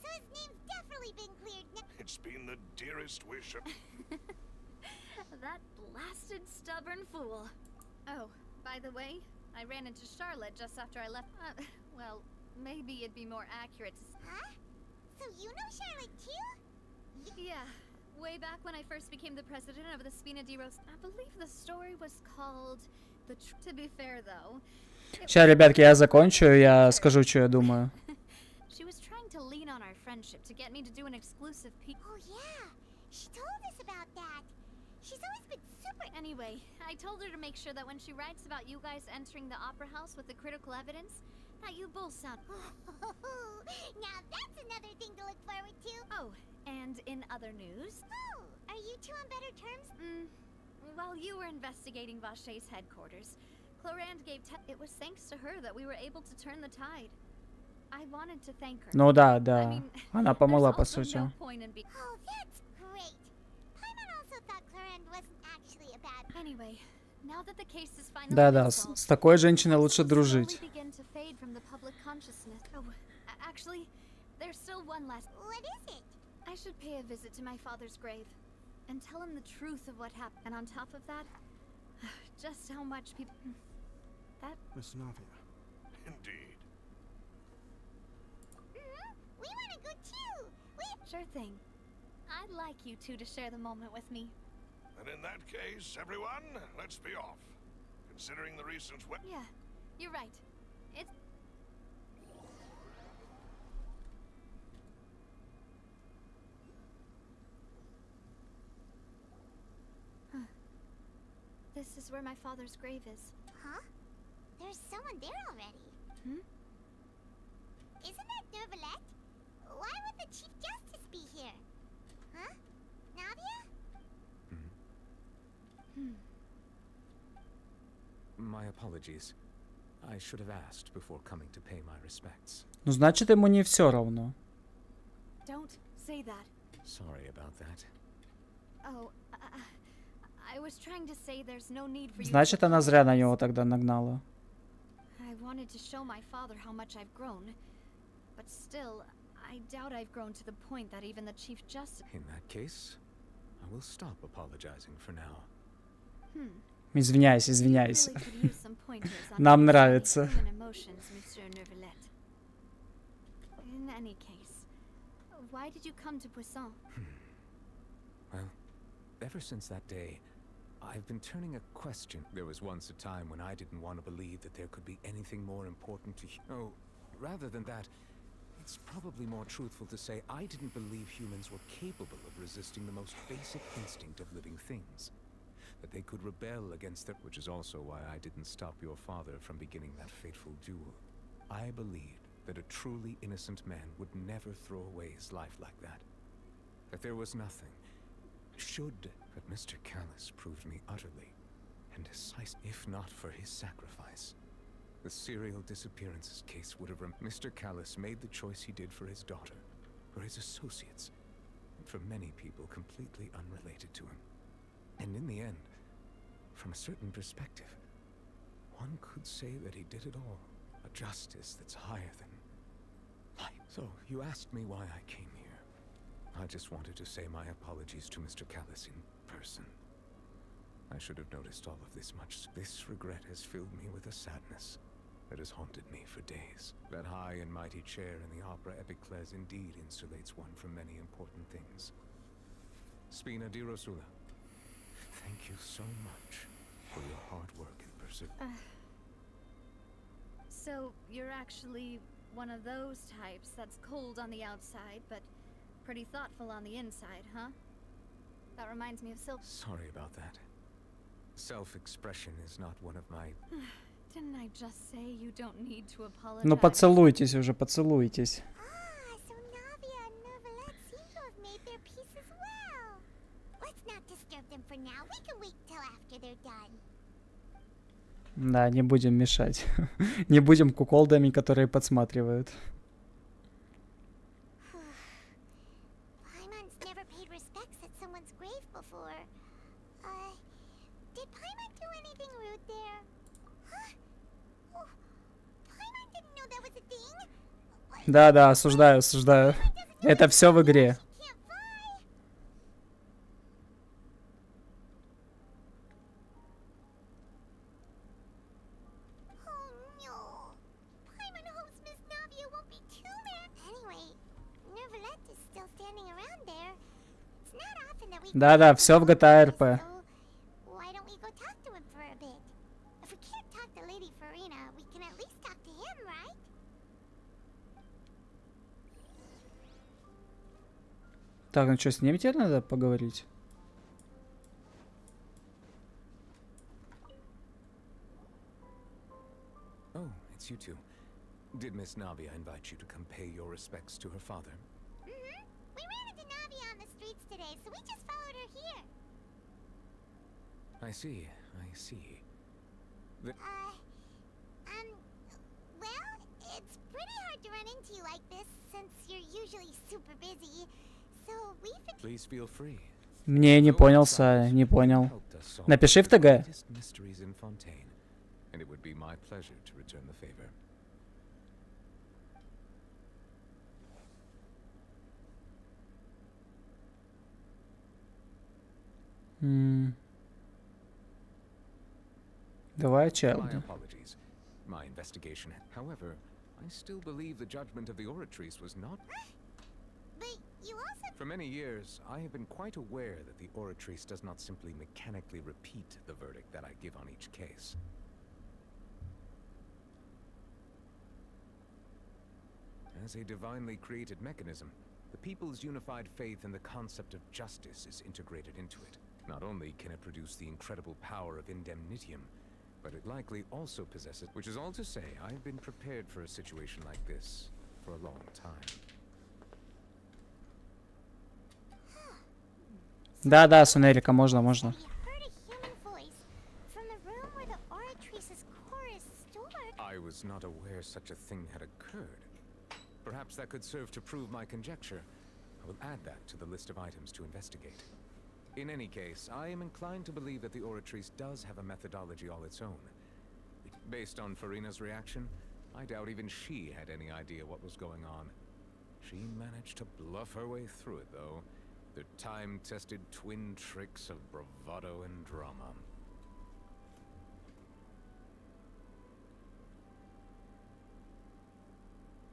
Speaker 7: So his name's definitely been cleared now.
Speaker 8: It's been the dearest wish of...
Speaker 2: That blasted stubborn fool. Oh, by the way, I ran into Charlotte just after I left. Well, maybe it'd be more accurate to
Speaker 7: Huh? So you know Charlotte too?
Speaker 2: Yeah, way back when I first became the president of the Spina di Rosula. I believe the story was called To be fair, though.
Speaker 1: Сейчас, ребятки, я закончу, я скажу, что я думаю.
Speaker 2: She was trying to lean on our friendship to get me to do an exclusive piece.
Speaker 7: Oh yeah, she told us about that. She's always been super...
Speaker 2: Anyway, I told her to make sure that when she writes about you guys entering the opera house with the critical evidence, that you both sound...
Speaker 7: Now that's another thing to look forward to.
Speaker 2: Oh, and in other news...
Speaker 7: Oh, are you two on better terms?
Speaker 2: While you were investigating Vache's headquarters, Clorand gave it was thanks to her that we were able to turn the tide. I wanted to thank her.
Speaker 1: Ну да, да. Она помогла, по сути.
Speaker 7: Oh, that's great. Paimon also thought Clorand wasn't actually a bad...
Speaker 2: Anyway, now that the case is finally
Speaker 1: Да-да, с такой женщиной лучше дружить.
Speaker 2: begin to fade from the public consciousness. Oh, actually, there's still one last...
Speaker 7: What is it?
Speaker 2: I should pay a visit to my father's grave and tell him the truth of what happened. And on top of that, just how much people... That...
Speaker 13: Miss Navia.
Speaker 8: Indeed.
Speaker 7: We want to go too.
Speaker 2: Sure thing. I'd like you two to share the moment with me.
Speaker 8: And in that case, everyone, let's be off. Considering the recent...
Speaker 2: Yeah, you're right. It's... This is where my father's grave is.
Speaker 7: Huh? There's someone there already. Isn't that Nervalette? Why would the Chief Justice be here? Huh? Navia?
Speaker 9: My apologies. I should have asked before coming to pay my respects.
Speaker 1: Ну, значит, ему не все равно.
Speaker 2: Don't say that.
Speaker 9: Sorry about that.
Speaker 2: Oh, I was trying to say there's no need for you.
Speaker 1: Значит, она зря на него тогда нагнала.
Speaker 2: I wanted to show my father how much I've grown, but still, I doubt I've grown to the point that even the Chief Justice...
Speaker 9: In that case, I will stop apologizing for now.
Speaker 1: Извиняюсь, извиняюсь. Нам нравится.
Speaker 2: In any case, why did you come to Poisson?
Speaker 9: Well, ever since that day, I've been turning a question. There was once a time when I didn't want to believe that there could be anything more important to... Oh, rather than that, It's probably more truthful to say I didn't believe humans were capable of resisting the most basic instinct of living things. That they could rebel against them, which is also why I didn't stop your father from beginning that fateful duel. I believed that a truly innocent man would never throw away his life like that. That there was nothing, but Mr. Callus proved me utterly and decisive, if not for his sacrifice. The serial disappearances case would have Mr. Callus made the choice he did for his daughter, for his associates, and for many people completely unrelated to him. And in the end, from a certain perspective, one could say that he did it all. A justice that's higher than life. So, you asked me why I came here. I just wanted to say my apologies to Mr. Callus in person. I should have noticed all of this much. This regret has filled me with a sadness that has haunted me for days. That high and mighty chair in the opera Epicles indeed insulates one from many important things. Spina di Rosula, thank you so much for your hard work and perseverance.
Speaker 2: So you're actually one of those types that's cold on the outside, but pretty thoughtful on the inside, huh? That reminds me of
Speaker 9: Sorry about that. Self-expression is not one of my...
Speaker 2: Didn't I just say you don't need to apologize?
Speaker 1: Ну поцелуйтесь уже, поцелуйтесь.
Speaker 7: So Navia and Nervalette seem to have made their peace as well. Let's not disturb them for now. We can wait till after they're done.
Speaker 1: Да, не будем мешать. Не будем куколдами, которые подсматривают.
Speaker 7: Paimon's never paid respects at someone's grave before. Did Paimon do anything rude there? Huh? Oh, Paimon didn't know that was a thing.
Speaker 1: Да, осуждаю, осуждаю. Это все в игре. Да, все в GTA RP.
Speaker 7: Why don't we go talk to him for a bit? If we can't talk to Lady Farina, we can at least talk to him, right?
Speaker 1: Так, ну что, с ним теперь надо поговорить?
Speaker 9: Oh, it's you two. Did Miss Navia invite you to come pay your respects to her father?
Speaker 7: Mm-hmm. We ran into Navia on the streets today, so we just followed her here.
Speaker 9: I see, I see.
Speaker 7: Well, it's pretty hard to run into you like this, since you're usually super busy. So we
Speaker 9: Please feel free.
Speaker 1: Не понял, Сая, не понял. Напиши в ТГ.
Speaker 9: Mysteries in Fontaine, and it would be my pleasure to return the favor.
Speaker 1: Давай,
Speaker 9: My
Speaker 1: Чайлд.
Speaker 9: apologies. My investigation. However, I still believe the judgment of the Oratrice was not...
Speaker 7: But you also...
Speaker 9: For many years, I have been quite aware that the Oratrice does not simply mechanically repeat the verdict that I give on each case. As a divinely created mechanism, the people's unified faith in the concept of justice is integrated into it. Not only can it produce the incredible power of indemnitium, but it likely also possesses... Which is all to say, I've been prepared for a situation like this for a long time.
Speaker 1: Да, Сунерика, можно.
Speaker 7: You heard a human voice from the room where the Oratrice's core is stored.
Speaker 9: I was not aware such a thing had occurred. Perhaps that could serve to prove my conjecture. I will add that to the list of items to investigate. In any case, I am inclined to believe that the Oratrice does have a methodology all its own. Based on Farina's reaction, I doubt even she had any idea what was going on. She managed to bluff her way through it, though. The time-tested twin tricks of bravado and drama.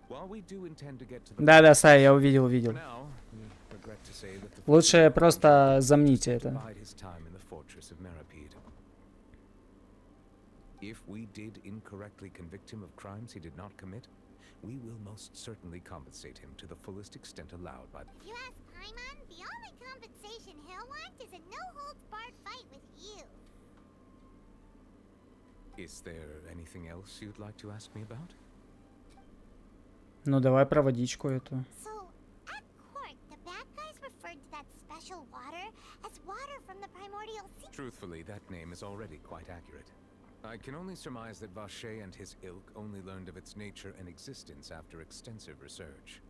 Speaker 9: While we do intend to get to the...
Speaker 1: Да, Сая, я увидел.
Speaker 9: For now, we regret to say that the...
Speaker 1: Лучше просто замните это.
Speaker 9: Divide his time in the fortress of Meripede. If we did incorrectly convict him of crimes he did not commit, we will most certainly compensate him to the fullest extent allowed by...
Speaker 7: If you ask Paimon, the only compensation he'll want is a no-holds-barred fight with you.
Speaker 9: Is there anything else you'd like to ask me about?
Speaker 1: Ну, давай про водичку эту.
Speaker 7: So, at court, the bad guys referred to that special water as water from the primordial sea.
Speaker 9: Truthfully, that name is already quite accurate. I can only surmise that Vache and his ilk only learned of its nature and existence after extensive research.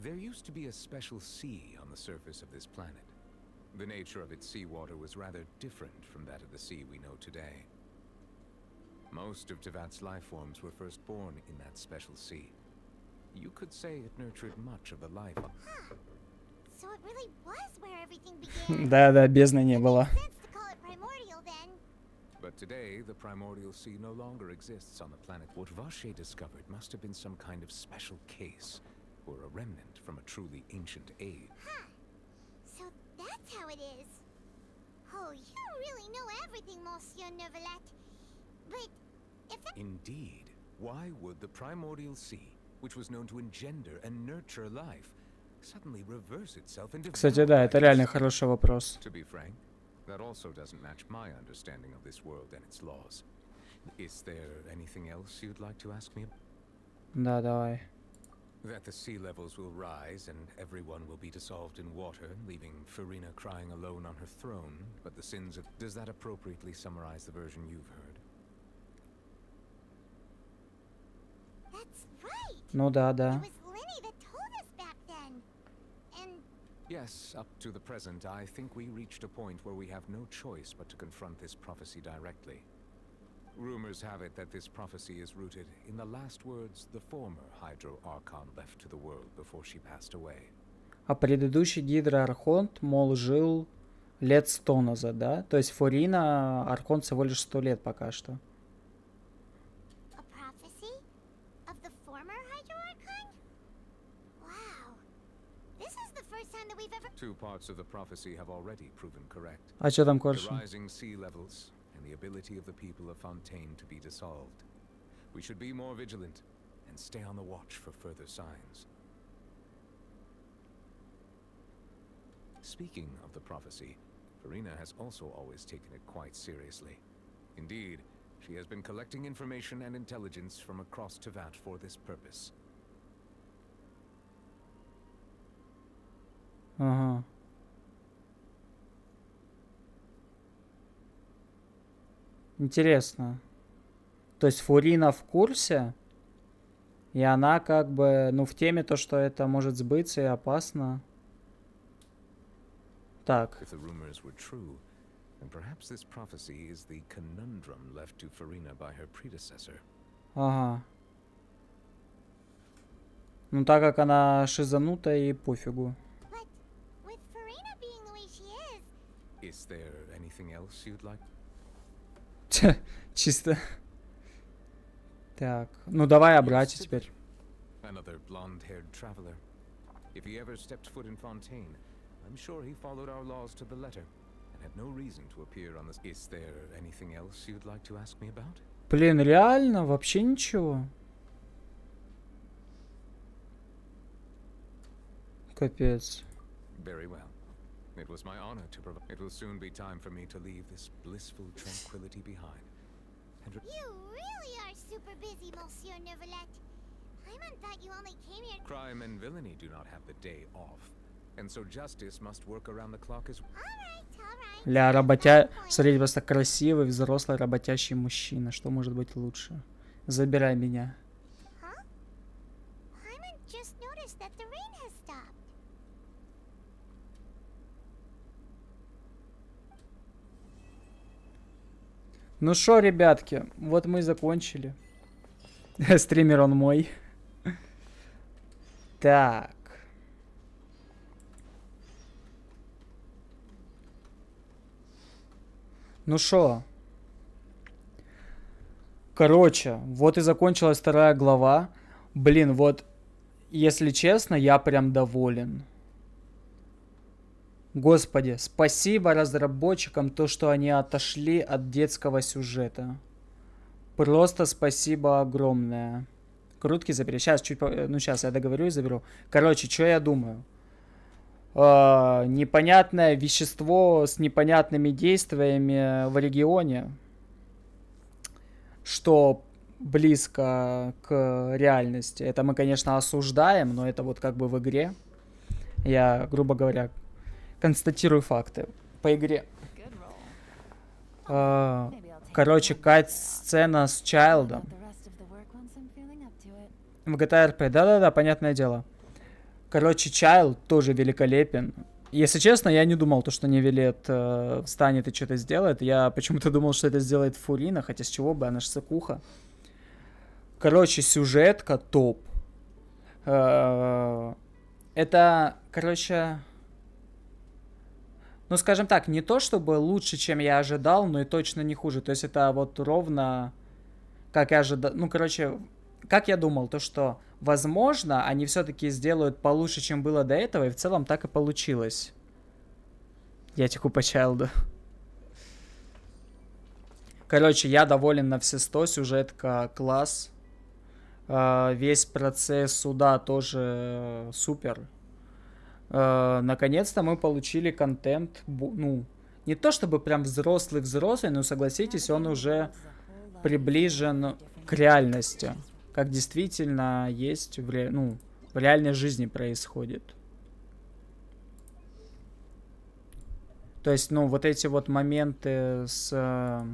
Speaker 9: There used to be a special sea on the surface of this planet. The nature of its seawater was rather different from that of the sea we know today. Most of Tevat's life forms were first born in that special sea. You could say it nurtured much of the life.
Speaker 7: Huh. So it really was where everything began.
Speaker 1: Да, бездны не было.
Speaker 7: Sense to call it primordial then.
Speaker 9: But today, the primordial sea no longer exists on the planet. What Vache discovered must have been some kind of special case, or a remnant from a truly ancient age.
Speaker 7: Huh. So that's how it is. Oh, you really know everything, Monsieur Neuvillette. But if that...
Speaker 9: Indeed. Why would the primordial sea, which was known to engender and nurture life, suddenly reverse itself into...
Speaker 1: Кстати, да, это реально хороший вопрос.
Speaker 9: To be frank, that also doesn't match my understanding of this world and its laws. Is there anything else you'd like to ask me?
Speaker 1: Да, давай.
Speaker 9: That the sea levels will rise and everyone will be dissolved in water, leaving Farina crying alone on her throne, but the sins of... Does that appropriately summarize the version you've heard?
Speaker 7: That's right.
Speaker 1: Ну да.
Speaker 7: It was Lenny that told us back then. And...
Speaker 9: Yes, up to the present, I think we reached a point where we have no choice but to confront this prophecy directly. Rumors have it that this prophecy is rooted in the last words the former Hydro Archon left to the world before she passed away.
Speaker 1: А предыдущий Гидроархонт, мол, жил лет 100 назад, да? То есть Фурина Архонт всего лишь 100 лет пока что.
Speaker 7: A prophecy? Of the former Hydro Archon? Wow. This is the first time that we've ever...
Speaker 9: Two parts of the prophecy have already proven correct.
Speaker 1: А что там
Speaker 9: The
Speaker 1: коротше?
Speaker 9: rising sea levels and the ability of the people of Fontaine to be dissolved. We should be more vigilant and stay on the watch for further signs. Speaking of the prophecy, Farina has also always taken it quite seriously. Indeed, she has been collecting information and intelligence from across Tevat for this purpose.
Speaker 1: Ага. Интересно. То есть Фурина в курсе, и она как бы, ну, в теме то, что это может сбыться и опасно. Так.
Speaker 9: If the rumors were true, then perhaps this prophecy is the conundrum left to Farina by her predecessor.
Speaker 1: Ага. Ну, так как она шизанута, и пофигу.
Speaker 7: But with Farina being the way she is...
Speaker 9: Is there anything else you'd like?
Speaker 1: Чисто. Так. Ну, давай о брате теперь.
Speaker 9: Another blonde-haired traveler. If he ever stepped foot in Fontaine, I'm sure he followed our laws to the letter and had no reason to appear on this. Is there anything else you'd like to ask me about?
Speaker 1: Блин, реально? Вообще ничего? Капец.
Speaker 9: Very well. It was my honor to provide. It will soon be time for me to leave this blissful tranquility behind. And
Speaker 7: You really are super busy, Monsieur Neuvillette. Paimon thought you only came here...
Speaker 9: crime and villainy do not have the day off, and so justice must work around the clock as well.
Speaker 7: Alright.
Speaker 1: Ля, работя... Смотрите, просто красивый, взрослый, работящий мужчина. Что может быть лучше? Забирай меня.
Speaker 7: Huh? Paimon just noticed that the rain has stopped.
Speaker 1: Ну шо, ребятки, вот мы и закончили. Стример он мой. Так. Ну шо. Короче, вот и закончилась 2 глава. Блин, вот, если честно, я прям доволен. Господи, спасибо разработчикам, то, что они отошли от детского сюжета. Просто спасибо огромное. Крутки забери. Сейчас, сейчас я договорю и заберу. Короче, что я думаю? Непонятное вещество с непонятными действиями в регионе, что близко к реальности. Это мы, конечно, осуждаем, но это вот как бы в игре. Я, грубо говоря, констатирую факты по игре. Короче, кайт-сцена с Чайлдом. В GTA RP. Да-да-да, понятное дело. Короче, Чайлд тоже великолепен. Если честно, я не думал, что Невилет встанет и что-то сделает. Я почему-то думал, что это сделает Фурина, хотя с чего бы, она ж сыкуха. Короче, сюжетка топ. Это, короче... Ну, скажем так, не то чтобы лучше, чем я ожидал, но и точно не хуже. То есть это вот ровно, как я ожидал. Ну, короче, как я думал, то что, возможно, они все-таки сделают получше, чем было до этого, и в целом так и получилось. Я теку по Чайлду. Короче, я доволен на все 100, сюжетка класс. Весь процесс суда тоже супер. Наконец-то мы получили контент, ну, не то чтобы прям взрослый, но согласитесь, он уже приближен к реальности. Как действительно есть в реальной жизни происходит. То есть, ну, вот эти вот моменты с...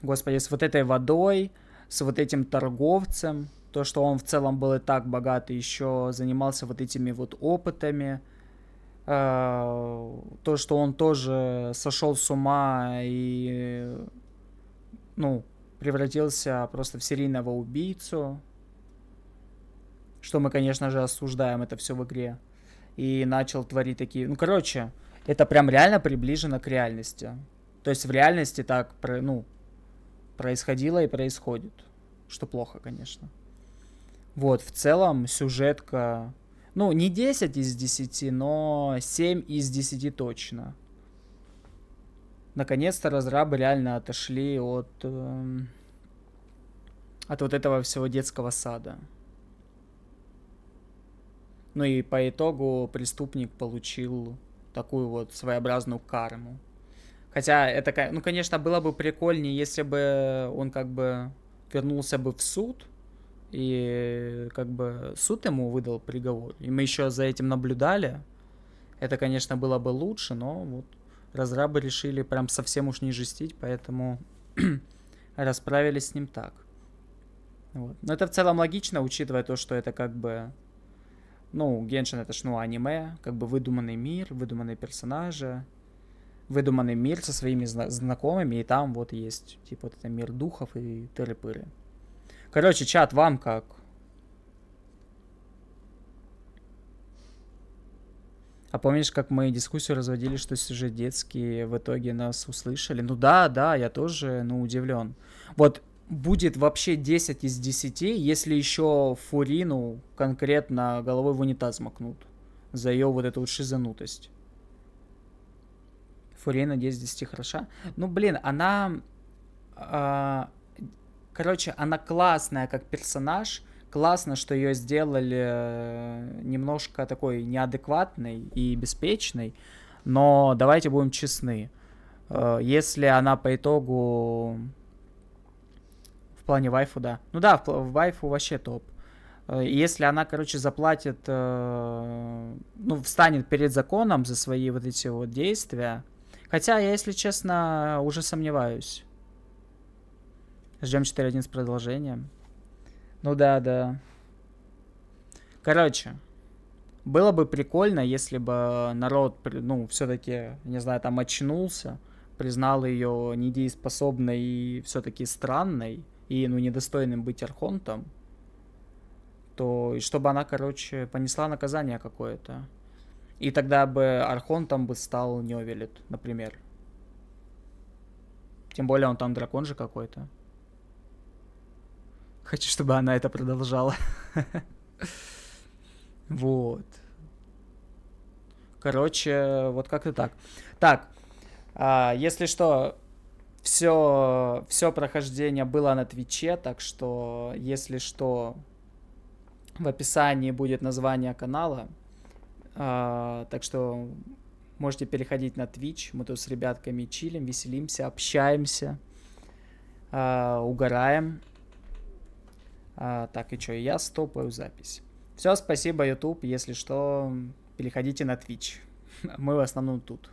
Speaker 1: Господи, с вот этой водой, с вот этим торговцем, то, что он в целом был и так богат, и еще занимался вот этими вот опытами, то, что он тоже сошел с ума и, ну, превратился просто в серийного убийцу, что мы, конечно же, осуждаем это все в игре, и начал творить такие... Ну, короче, это прям реально приближено к реальности. То есть в реальности так, ну, происходило и происходит. Что плохо, конечно. Вот, в целом, сюжетка... Ну, не 10 из 10, но 7 из 10 точно. Наконец-то разрабы реально отошли от вот этого всего детского сада. Ну и по итогу преступник получил такую вот своеобразную карму. Хотя это, ну, конечно, было бы прикольнее, если бы он как бы вернулся бы в суд, и как бы суд ему выдал приговор. И мы еще за этим наблюдали. Это, конечно, было бы лучше, но вот разрабы решили прям совсем уж не жестить, поэтому расправились с ним так. Вот. Но это в целом логично, учитывая то, что это как бы... Ну, Геншин это ж, ну, аниме, как бы выдуманный мир, выдуманные персонажи, выдуманный мир со своими знакомыми, и там вот есть, типа, вот это мир духов и тыры-пыры. Короче, чат, вам как? А помнишь, как мы дискуссию разводили, что сюжет детский, в итоге нас услышали? Ну да, я тоже, ну, удивлен. Вот будет вообще 10 из 10, если еще Фурину конкретно головой в унитаз макнут за ее вот эту вот шизанутость. Фурина 10 из 10 хороша. Ну, блин, она... Короче, она классная как персонаж. Классно, что ее сделали немножко такой неадекватной и беспечной. Но давайте будем честны. Если она по итогу... В плане вайфу, да. Ну да, в вайфу вообще топ. Если она, короче, заплатит... Ну, встанет перед законом за свои вот эти вот действия. Хотя я, если честно, уже сомневаюсь. Ждем 4.1 с продолжением. Ну да. Короче, было бы прикольно, если бы народ, ну, все-таки, не знаю, там очнулся, признал ее недееспособной и все-таки странной, и, ну, недостойным быть архонтом, то, и чтобы она, короче, понесла наказание какое-то. И тогда бы архонтом бы стал Невилет, например. Тем более он там дракон же какой-то. Хочу, чтобы она это продолжала. Вот. Короче, вот как-то так. Так, если что, все прохождение было на Твиче, так что, если что, в описании будет название канала. Так что можете переходить на Twitch. Мы тут с ребятками чилим, веселимся, общаемся, угораем. Так, и что, я стопаю запись. Все, спасибо, YouTube. Если что, переходите на Twitch. Мы в основном тут.